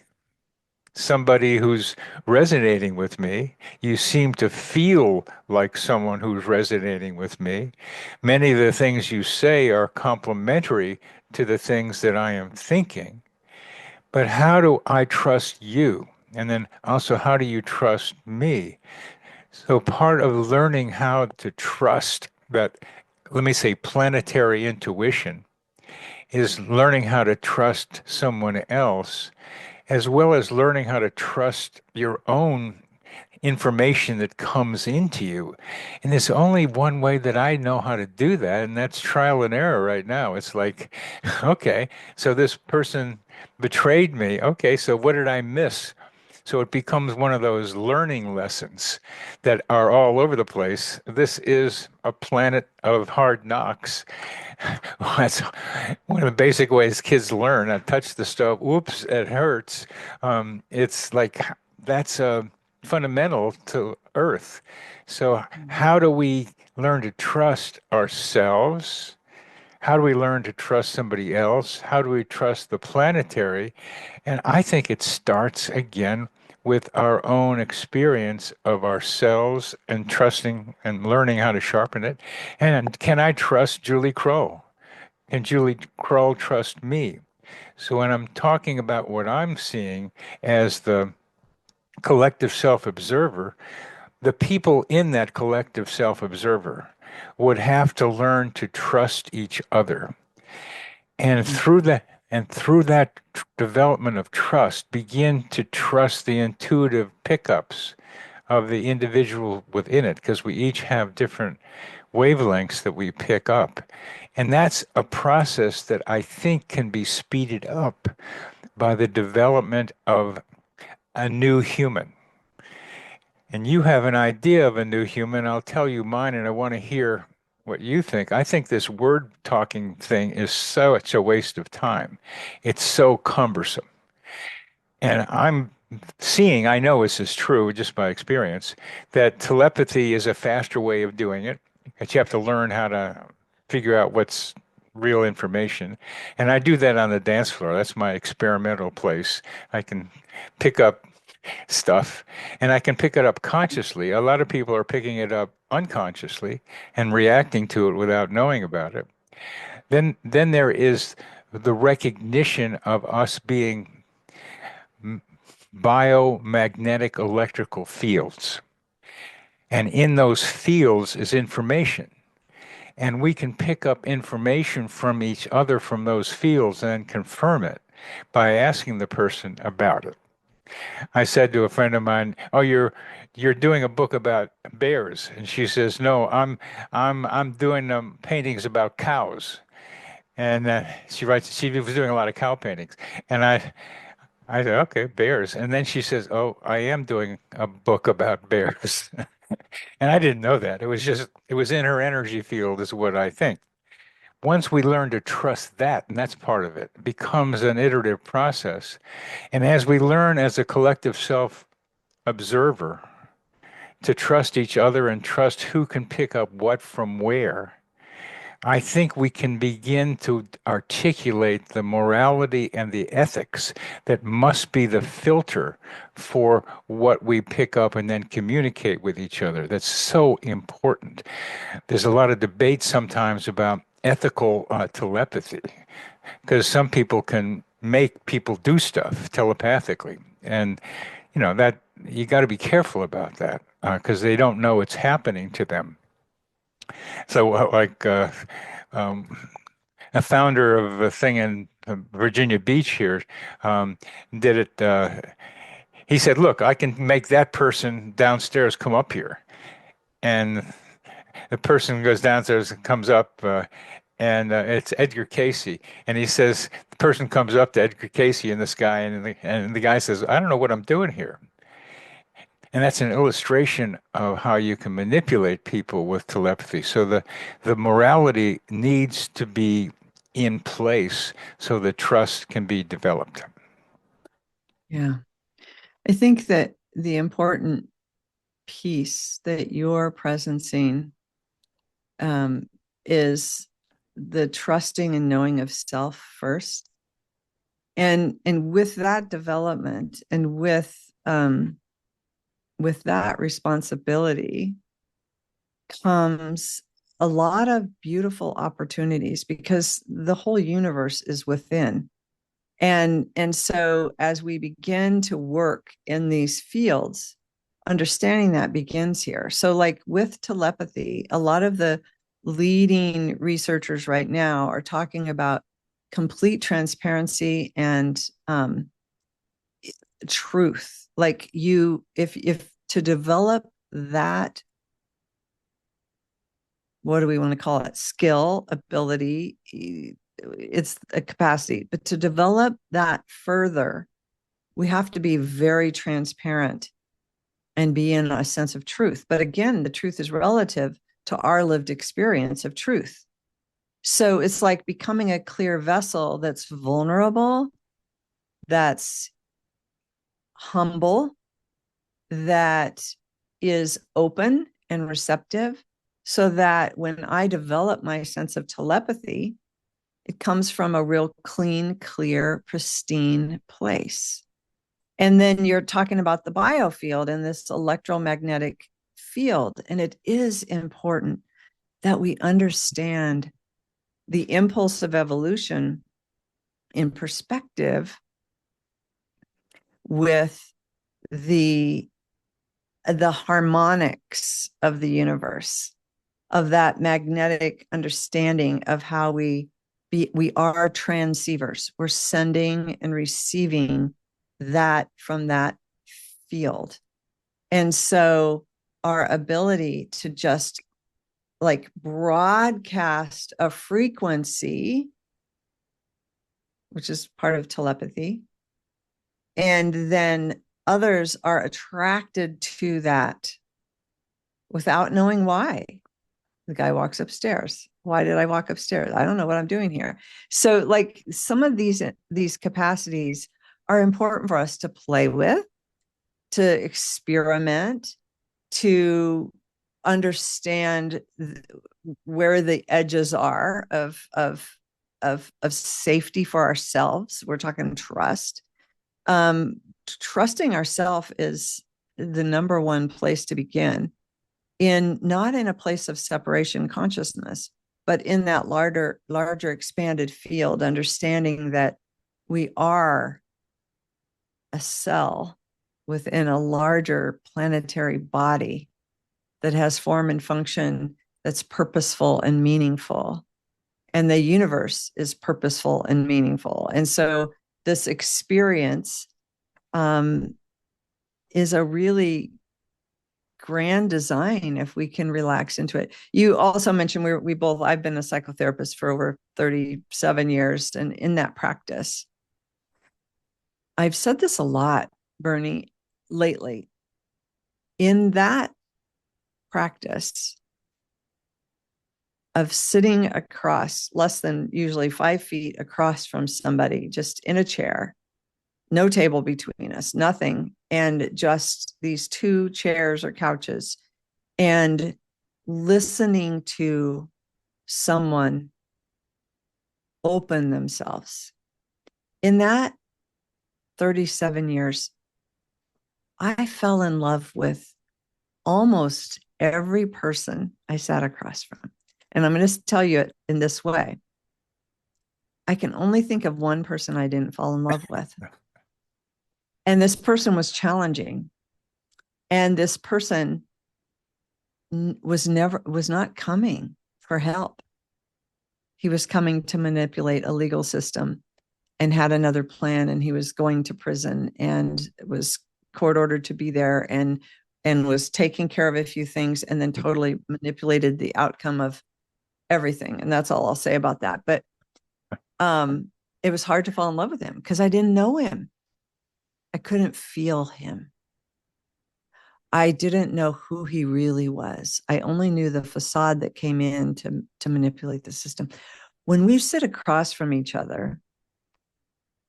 somebody who's resonating with me. You seem to feel like someone who's resonating with me. Many of the things you say are complementary to the things that I am thinking. But how do I trust you? And then also, how do you trust me? So part of learning how to trust that, let me say, planetary intuition is learning how to trust someone else, as well as learning how to trust your own information that comes into you. And there's only one way that I know how to do that, and that's trial and error right now. It's like, okay, so this person betrayed me. Okay, so what did I miss? So it becomes one of those learning lessons that are all over the place. This is a planet of hard knocks. That's one of the basic ways kids learn. I touch the stove. Oops, it hurts. It's like that's fundamental to Earth. So, how do we learn to trust ourselves? How do we learn to trust somebody else? How do we trust the planetary? And I think it starts again with our own experience of ourselves and trusting and learning how to sharpen it. And can I trust Julie Krull? Can Julie Krull trust me? So when I'm talking about what I'm seeing as the collective self-observer, the people in that collective self-observer would have to learn to trust each other. And through that development of trust, begin to trust the intuitive pickups of the individual within it, because we each have different wavelengths that we pick up. And that's a process that I think can be speeded up by the development of a new human. And you have an idea of a new human. I'll tell you mine, and I want to hear what you think. I think this word talking thing is such a waste of time. It's so cumbersome. And I'm seeing, I know this is true just by experience, that telepathy is a faster way of doing it, that you have to learn how to figure out what's real information. And I do that on the dance floor. That's my experimental place. I can pick up stuff and I can pick it up consciously. A lot of people are picking it up unconsciously and reacting to it without knowing about it. Then there is the recognition of us being biomagnetic electrical fields. And in those fields is information. And we can pick up information from each other from those fields and confirm it by asking the person about it. I said to a friend of mine, "Oh, you're doing a book about bears," and she says, "No, I'm doing paintings about cows." And she writes, she was doing a lot of cow paintings, and I said, "Okay, bears." And then she says, "Oh, I am doing a book about bears," and I didn't know that. It was just it was in her energy field, is what I think. Once we learn to trust that, and that's part of it, it becomes an iterative process. And as we learn as a collective self observer to trust each other and trust who can pick up what from where, I think we can begin to articulate the morality and the ethics that must be the filter for what we pick up and then communicate with each other. That's so important. There's a lot of debate sometimes about ethical telepathy, because some people can make people do stuff telepathically. And that you got to be careful about that because they don't know it's happening to them. So, like um, a founder of a thing in Virginia Beach here did it. He said, "Look, I can make that person downstairs come up here," and the person goes downstairs and comes up. And it's Edgar Casey, and he says the person comes up to Edgar Casey and this guy, and the guy says, "I don't know what I'm doing here." And that's an illustration of how you can manipulate people with telepathy. So the morality needs to be in place so the trust can be developed. Yeah. I think that the important piece that you're presencing is the trusting and knowing of self first. And with that development and with that responsibility comes a lot of beautiful opportunities, because the whole universe is within. And so as we begin to work in these fields, understanding that begins here. So like with telepathy, a lot of the leading researchers right now are talking about complete transparency and truth. Like if to develop that, what do we want to call it? Skill, ability, it's a capacity, but to develop that further, we have to be very transparent and be in a sense of truth. But again, the truth is relative to our lived experience of truth. So it's like becoming a clear vessel that's vulnerable, that's humble, that is open and receptive, so that when I develop my sense of telepathy, it comes from a real clean, clear, pristine place. And then you're talking about the biofield and this electromagnetic field. And it is important that we understand the impulse of evolution in perspective with the harmonics of the universe, of that magnetic understanding of how we are transceivers. We're sending and receiving that from that field. And so our ability to just like broadcast a frequency, which is part of telepathy, and then others are attracted to that without knowing why. The guy walks upstairs. Why did I walk upstairs? I don't know what I'm doing here. So like some of these capacities are important for us to play with, to experiment, to understand where the edges are of safety for ourselves. We're talking trust. Trusting ourselves is the number one place to begin, not in a place of separation consciousness, but in that larger expanded field, understanding that we are a cell within a larger planetary body that has form and function, that's purposeful and meaningful. And the universe is purposeful and meaningful. And so this experience is a really grand design if we can relax into it. You also mentioned I've been a psychotherapist for over 37 years. And in that practice, I've said this a lot, Bernie, lately. In that practice of sitting across, less than usually 5 feet across from somebody, just in a chair, no table between us, nothing, and just these 2 chairs or couches, and listening to someone open themselves. In that 37 years, I fell in love with almost every person I sat across from. And I'm going to tell you it in this way. I can only think of one person I didn't fall in love with. And this person was challenging. And this person was not coming for help. He was coming to manipulate a legal system and had another plan, and he was going to prison and was court ordered to be there, and was taking care of a few things, and then totally manipulated the outcome of everything. And that's all I'll say about that. But it was hard to fall in love with him because I didn't know him. I couldn't feel him. I didn't know who he really was. I only knew the facade that came in to manipulate the system. When we sit across from each other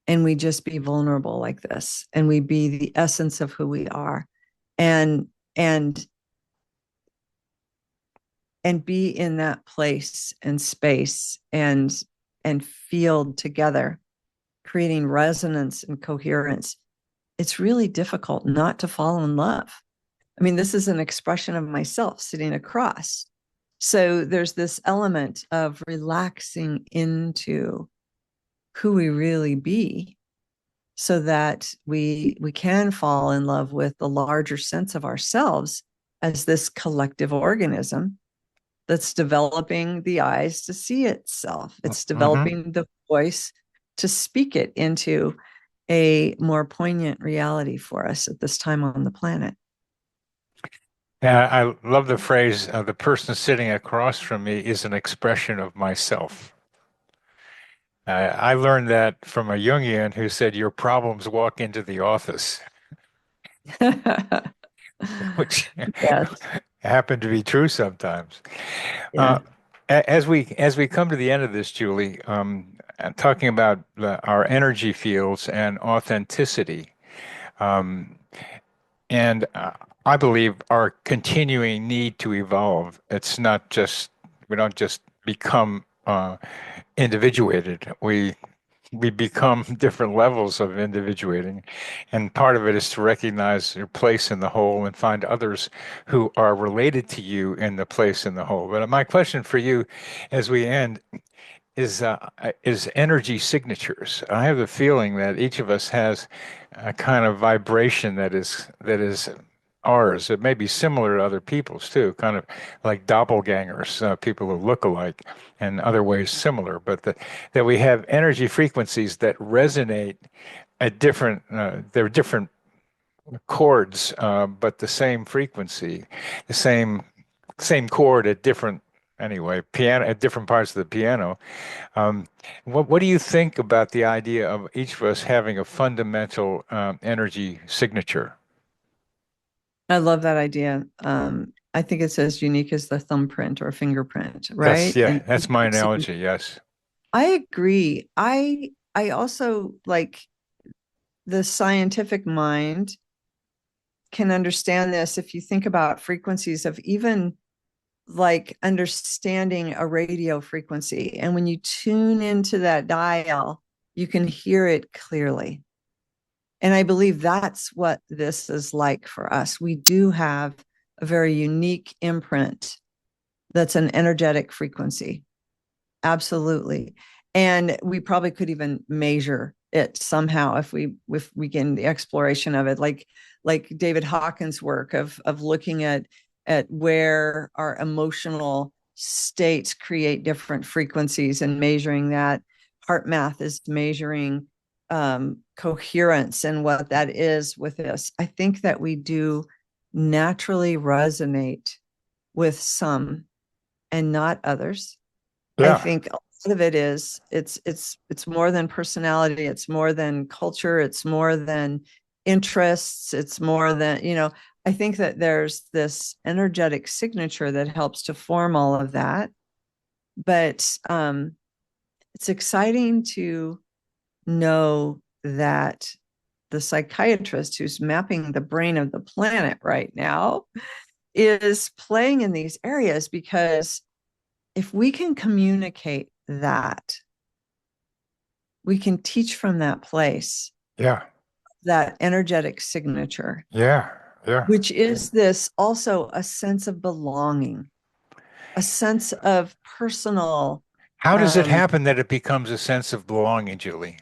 and we just be vulnerable like this, and we be the essence of who we are, and be in that place and space and field together, creating resonance and coherence, it's really difficult not to fall in love. I mean, this is an expression of myself sitting across. So there's this element of relaxing into who we really be, so that we can fall in love with the larger sense of ourselves as this collective organism that's developing the eyes to see itself. It's Mm-hmm. developing the voice to speak it into a more poignant reality for us at this time on the planet. Yeah, I love the phrase, the person sitting across from me is an expression of myself. I learned that from a Jungian who said, your problems walk into the office, which Yes. happen to be true sometimes. Uh, Yeah. as we come to the end of this, Julie, talking about our energy fields and authenticity, um, and I believe our continuing need to evolve. It's not just we don't just become individuated. We become different levels of individuating. And part of it is to recognize your place in the whole and find others who are related to you in the place in the whole. But my question for you as we end is energy signatures. I have the feeling that each of us has a kind of vibration that is ours. It may be similar to other people's too, kind of like doppelgangers, people who look alike, and other ways similar. But that we have energy frequencies that resonate at different. They're different chords, but the same frequency, the same chord at different. Anyway, piano at different parts of the piano. um, what do you think about the idea of each of us having a fundamental energy signature? I love that idea. I think it's as unique as the thumbprint or fingerprint, That's right? yeah, And that's my it's unique. analogy. Yes. I agree. I also like the scientific mind can understand this if you think about frequencies of even like understanding a radio frequency. And when you tune into that dial, you can hear it clearly. And I believe that's what this is like for us. We do have a very unique imprint that's an energetic frequency. Absolutely. And we probably could even measure it somehow if we get the exploration of it, like David Hawkins' work of looking at where our emotional states create different frequencies and measuring that. Heart math is measuring coherence and what that is with this. I think that we do naturally resonate with some and not others. I Yeah. think a lot of it is it's more than personality, it's more than culture, it's more than interests, it's more than, I think that there's this energetic signature that helps to form all of that. But it's exciting to know that the psychiatrist who's mapping the brain of the planet right now is playing in these areas, because if we can communicate that, we can teach from that place, Yeah. that energetic signature, Yeah. Yeah. which is this also a sense of belonging, a sense of personal, How does it um, happen that it becomes a sense of belonging, Julie?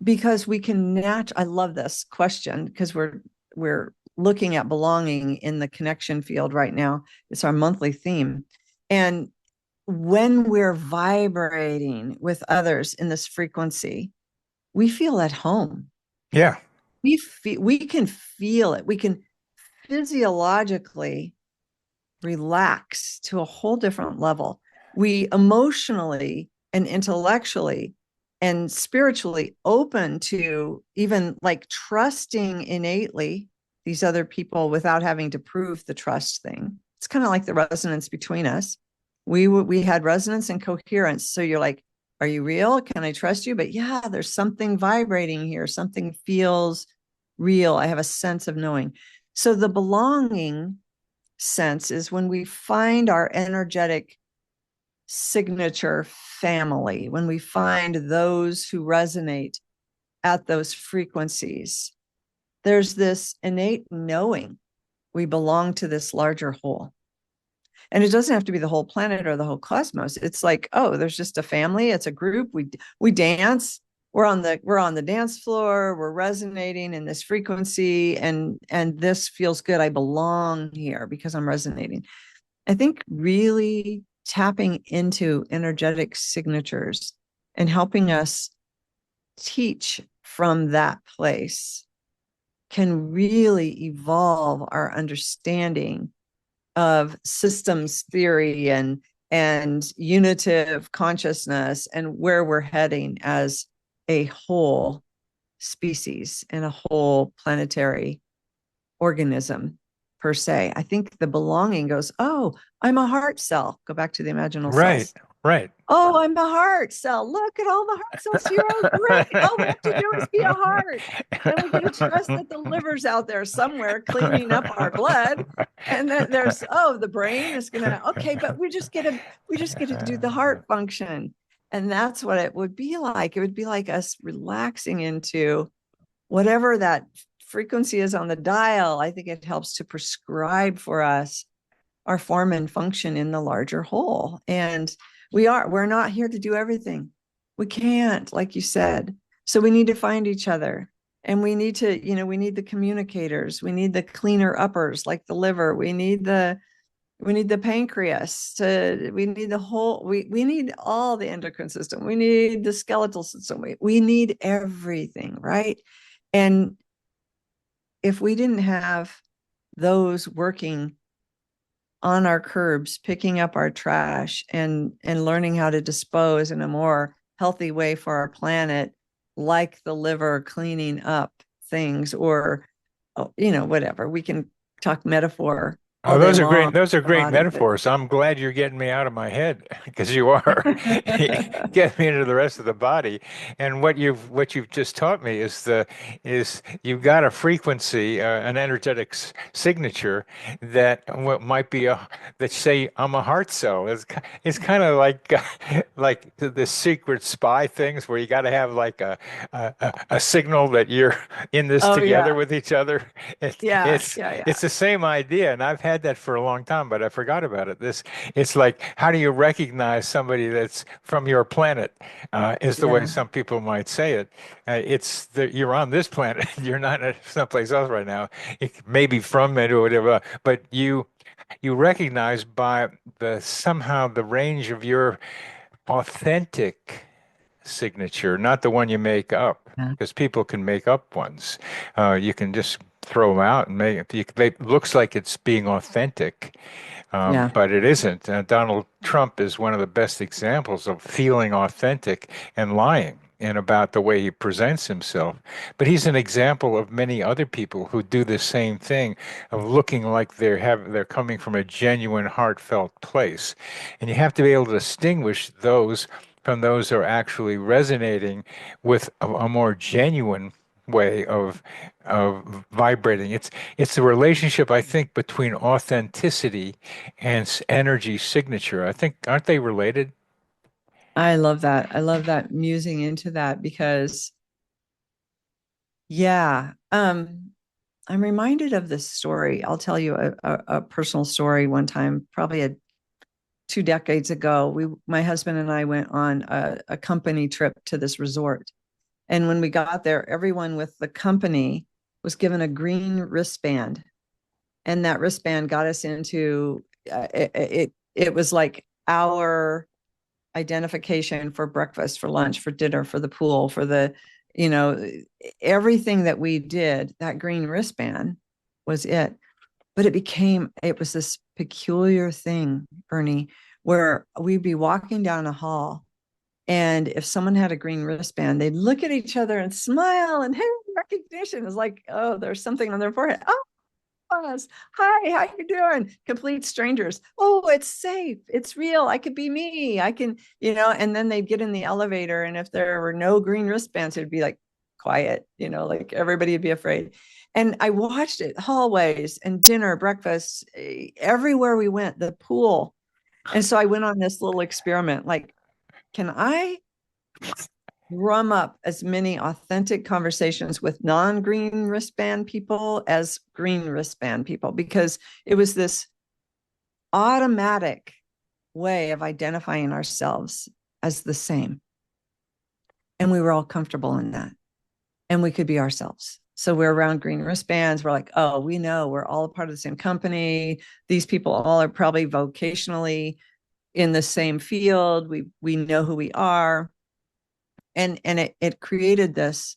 because we can I love this question because we're looking at belonging in the connection field right now. It's our monthly theme. And when we're vibrating with others in this frequency, we feel at home. Yeah. We can feel it. We can physiologically relax to a whole different level. We emotionally and intellectually and spiritually open to even like trusting innately these other people without having to prove the trust thing. It's kind of like the resonance between us. We had resonance and coherence. So you're like, are you real? Can I trust you? But yeah, there's something vibrating here. Something feels real. I have a sense of knowing. So the belonging sense is when we find our energetic signature family, when we find those who resonate at those frequencies, there's this innate knowing we belong to this larger whole. And it doesn't have to be the whole planet or the whole cosmos. It's like, oh, there's just a family, it's a group, we dance, we're on the dance floor, we're resonating in this frequency, and this feels good. I belong here because I'm resonating. I think really tapping into energetic signatures and helping us teach from that place can really evolve our understanding of systems theory and unitive consciousness and where we're heading as a whole species and a whole planetary organism per se. I think the belonging goes, oh, I'm a heart cell. Go back to the imaginal Right, cells. right. Oh, I'm a heart cell. Look at all the heart cells here. Oh, great. All we have to do is be a heart. And we get to trust that the liver's out there somewhere cleaning up our blood. And then there's, oh, the brain is gonna, okay, but we just get to do the heart function. And that's what it would be like. It would be like us relaxing into whatever that frequency is on the dial. I think it helps to prescribe for us our form and function in the larger whole. And we're not here to do everything. We can't, like you said. So we need to find each other. And we need to, we need the communicators. We need the cleaner uppers like the liver. We need the pancreas we need the whole, we need all the endocrine system. We need the skeletal system. We need everything, right? And if we didn't have those working on our curbs, picking up our trash and learning how to dispose in a more healthy way for our planet, like the liver cleaning up things, or whatever. We can talk metaphor Oh, all day long. those are great Body, but metaphors. I'm glad you're getting me out of my head because you are. Get me into the rest of the body. And what you've just taught me is you've got a frequency, an energetic signature that what might be that say I'm a heart cell. It's kind of like like the secret spy things where you got to have like a signal that you're in this oh together yeah, with each other. yeah, It's yeah, yeah, it's the same idea, and I've had that for a long time, but I forgot about it. It's like, how do you recognize somebody that's from your planet? Is the way yeah, some people might say it. It's that you're on this planet, you're not someplace else right now. It may be from it or whatever, but you recognize by the somehow the range of your authentic signature, not the one you make up, yeah, because people can make up ones. You can just throw them out and make it. It looks like it's being authentic, yeah, but it isn't. Donald Trump is one of the best examples of feeling authentic and lying and about the way he presents himself. But he's an example of many other people who do the same thing of looking like they're coming from a genuine, heartfelt place. And you have to be able to distinguish those from those who are actually resonating with a more genuine way of vibrating. It's the relationship, I think, between authenticity and energy signature. I think, aren't they related? I love that. I love that, musing into that, because yeah, I'm reminded of this story. I'll tell you a personal story. One time, probably 2 decades ago, my husband and I went on a company trip to this resort. And when we got there, everyone with the company was given a green wristband. And that wristband got us into it was like our identification for breakfast, for lunch, for dinner, for the pool, for the, you know, everything that we did. That green wristband was it. But it was this peculiar thing, Bernie, where we'd be walking down a hall, and if someone had a green wristband, they'd look at each other and smile, and hey, recognition is like, oh, there's something on their forehead. Oh, us. Hi, how you doing? Complete strangers. Oh, it's safe. It's real. I could be me. I can, and then they'd get in the elevator. And if there were no green wristbands, it'd be like quiet, like everybody would be afraid. And I watched it, hallways and dinner, breakfast, everywhere we went, the pool. And so I went on this little experiment, like, can I drum up as many authentic conversations with non-green wristband people as green wristband people? Because it was this automatic way of identifying ourselves as the same. And we were all comfortable in that. And we could be ourselves. So we're around green wristbands. We're like, oh, we know we're all a part of the same company. These people all are probably vocationally in the same field. We know who we are. And it created this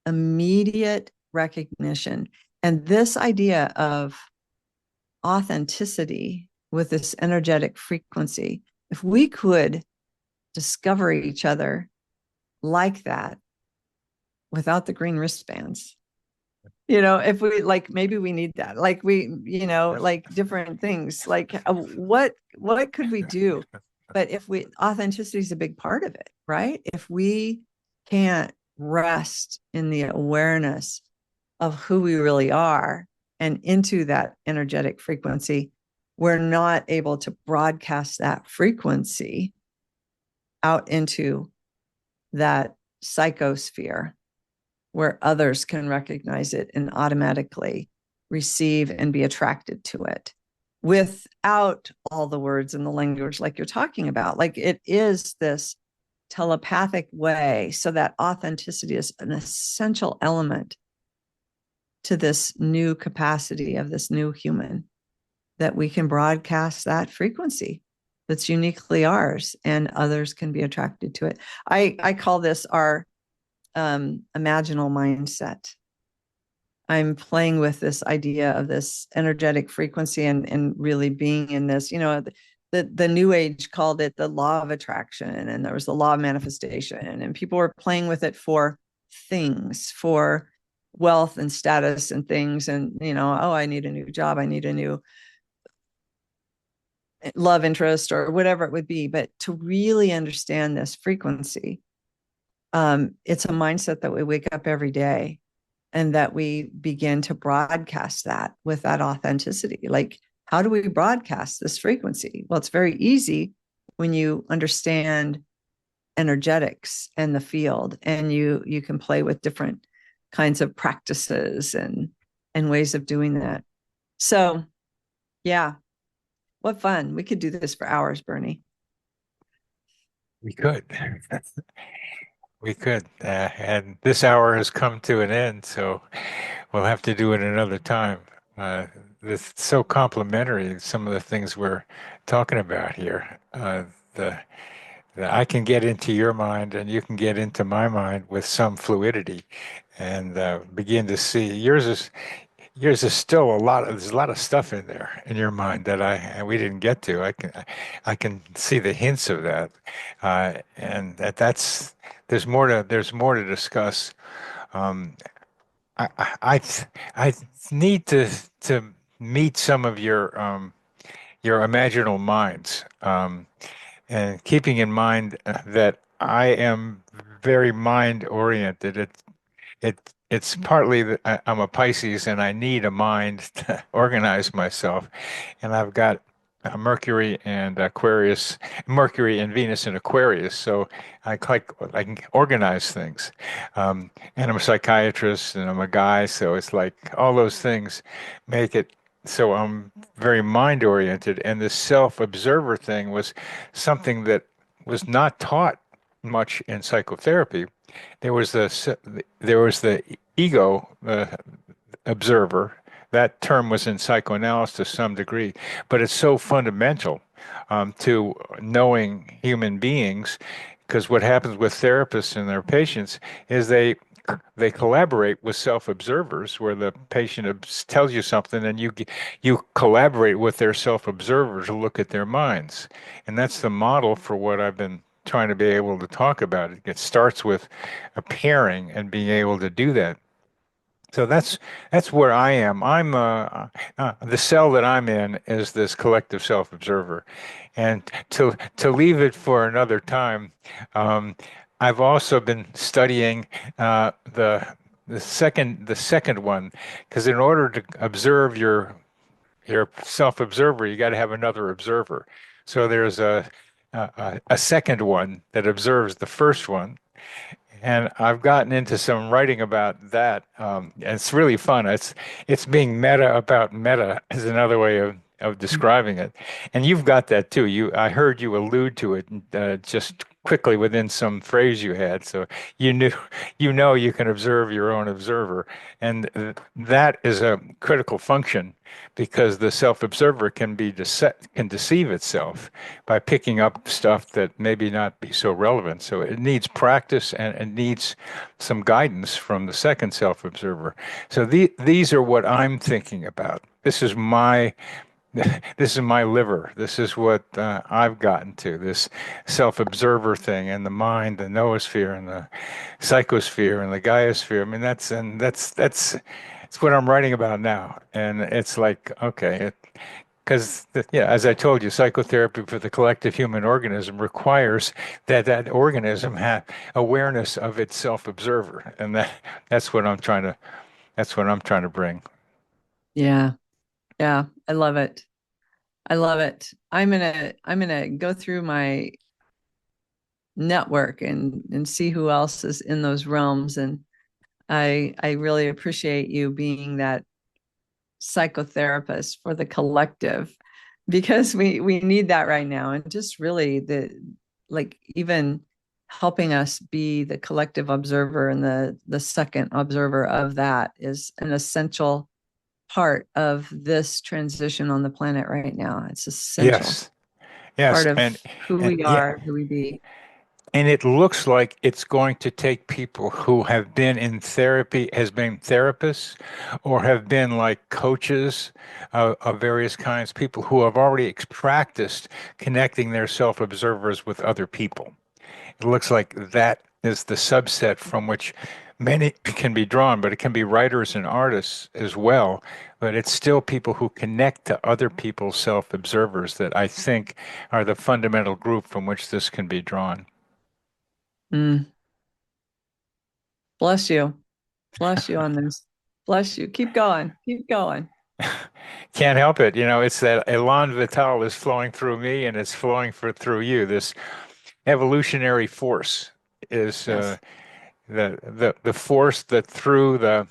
immediate recognition. And this idea of authenticity with this energetic frequency, if we could discover each other like that without the green wristbands, if we like, maybe we need that, like like different things, like what could we do? But if we, authenticity is a big part of it, right? If we can't rest in the awareness of who we really are and into that energetic frequency, we're not able to broadcast that frequency out into that psychosphere where others can recognize it and automatically receive and be attracted to it without all the words and the language like you're talking about. Like, it is this telepathic way. So that authenticity is an essential element to this new capacity of this new human, that we can broadcast that frequency that's uniquely ours and others can be attracted to it. I call this our imaginal mindset. I'm playing with this idea of this energetic frequency and really being in this, the new age called it the law of attraction, and there was the law of manifestation, and people were playing with it for things, for wealth and status and things. And, oh, I need a new job. I need a new love interest or whatever it would be. But to really understand this frequency, it's a mindset that we wake up every day and that we begin to broadcast that with that authenticity. Like, how do we broadcast this frequency? Well, it's very easy when you understand energetics and the field, and you can play with different kinds of practices and ways of doing that. So, yeah, what fun. We could do this for hours, Bernie. We could. We could. And this hour has come to an end, so we'll have to do it another time. It's so complementary, some of the things we're talking about here. The, I can get into your mind and you can get into my mind with some fluidity and begin to see yours is still there's a lot of stuff in there in your mind that we didn't get to. I can see the hints of that, and that's there's more to discuss. Um, I need to meet some of your imaginal minds, and keeping in mind that I am very mind oriented. It's partly that I'm a Pisces and I need a mind to organize myself, and I've got Mercury and Aquarius, Mercury and Venus in Aquarius, so I can organize things. And I'm a psychiatrist and I'm a guy, so it's like all those things make it so I'm very mind oriented. And the self-observer thing was something that was not taught much in psychotherapy. There was the ego observer. That term was in psychoanalysis to some degree, but it's so fundamental to knowing human beings, because what happens with therapists and their patients is they collaborate with self-observers, where the patient tells you something and you collaborate with their self-observer to look at their minds, and that's the model for what I've been trying to be able to talk about. It starts with a pairing and being able to do that. So that's where I am. I'm the cell that I'm in is this collective self-observer, and to leave it for another time, um, I've also been studying the second one, because in order to observe your self-observer, you got to have another observer. So there's a second one that observes the first one, and I've gotten into some writing about that. And it's really fun. It's being meta about meta is another way of of describing it. And you've got that too. I heard you allude to it just quickly within some phrase you had. So you knew, you can observe your own observer. And that is a critical function because the self-observer can deceive itself by picking up stuff that maybe not be so relevant. So it needs practice and it needs some guidance from the second self-observer. So these are what I'm thinking about. This is my liver. This is what I've gotten to, this self-observer thing and the mind, the noosphere and the psychosphere and the gaiosphere. I mean, that's what I'm writing about now. And it's like, okay, because yeah, as I told you, psychotherapy for the collective human organism requires that that organism have awareness of its self-observer, and that's what I'm trying to that's what I'm trying to bring. Yeah. Yeah. I love it. I love it. I'm gonna go through my network and see who else is in those realms. And I really appreciate you being that psychotherapist for the collective because we need that right now. And just really like even helping us be the collective observer and the second observer of that is an essential part of this transition on the planet right now. It's essential Yes, part yes, of who and we yeah, are, who we be. and it looks like it's going to take people who have been in therapy, has been therapists, or have been like coaches of various kinds, people who have already practiced connecting their self-observers with other people. It looks like that is the subset from which many can be drawn, but it can be writers and artists as well. But it's still people who connect to other people's self-observers that I think are the fundamental group from which this can be drawn. Mm, bless you. Bless you on this. Bless you. Keep going. Keep going. Can't help it. It's that elan vital is flowing through me and it's flowing through you. This evolutionary force is Yes. the force that through the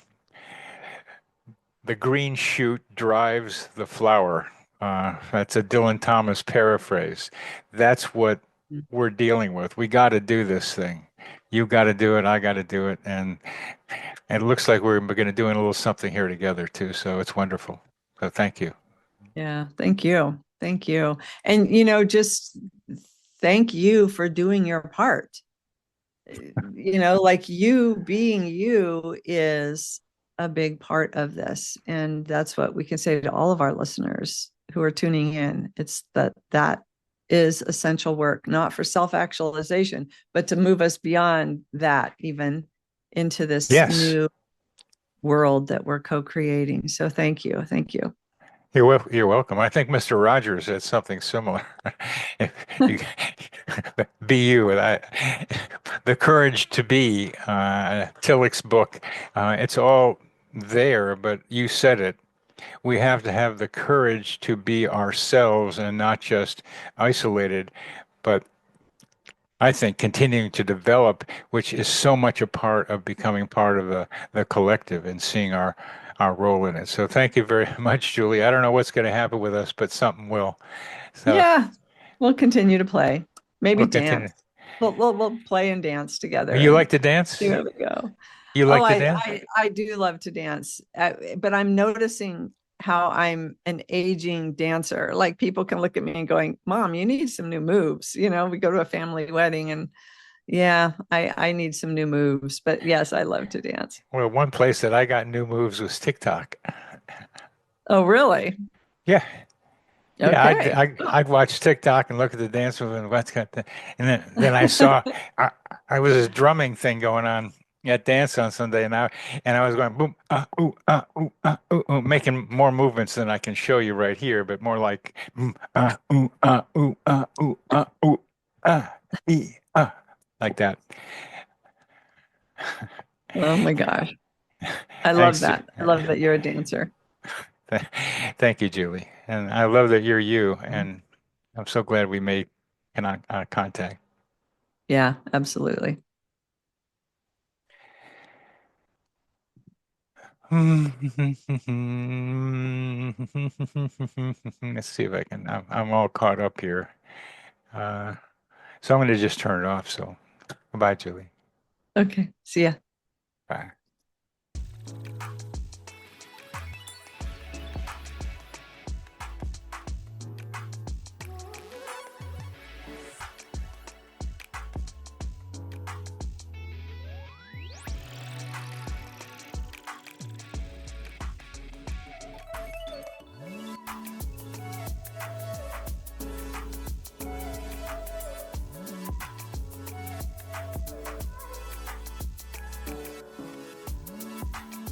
green shoot drives the flower. That's a Dylan Thomas paraphrase. That's what Mm, we're dealing with. We got to do this thing. You got to do it. I got to do it. And it looks like we're going to do a little something here together too. So it's wonderful. So thank you. yeah. Thank you. Thank you. And, just thank you for doing your part. Like you being you is a big part of this. And that's what we can say to all of our listeners who are tuning in. It's that is essential work, not for self-actualization, but to move us beyond that, even into this Yes. new world that we're co-creating. So thank you. Thank you. You're welcome. I think Mr. Rogers said something similar. If you, be you. The courage to be, Tillich's book. It's all there, but you said it. We have to have the courage to be ourselves and not just isolated, but I think continuing to develop, which is so much a part of becoming part of the collective and seeing our role in it. So thank you very much, Julie. I don't know what's going to happen with us, but something will. So Yeah, we'll continue to play. Maybe we'll continue. dance. We'll play and dance together You and like to see dance? where we go. You Oh, like to dance? I do love to dance, but I'm noticing how I'm an aging dancer. Like people can look at me and going, "Mom, you need some new moves." We go to a family wedding, and yeah, I need some new moves. But yes, I love to dance. Well, one place that I got new moves was TikTok. Oh, really? Yeah, yeah, Okay. I'd watch TikTok and look at the dance move and what's got the, and then I saw I, I was this drumming thing going on at dance on Sunday, and I was going boom ooh ooh, making more movements than I can show you right here, but more like boom ooh ee, like that. Oh my gosh. I love Thanks. that. I love that you're a dancer. Thank you, Julie, and I love that you're you, and I'm so glad we made contact. Yeah, absolutely. Let's see if I can. I'm all caught up here. Uh, so I'm going to just turn it off. So goodbye, Julie. Okay. See ya. Bye.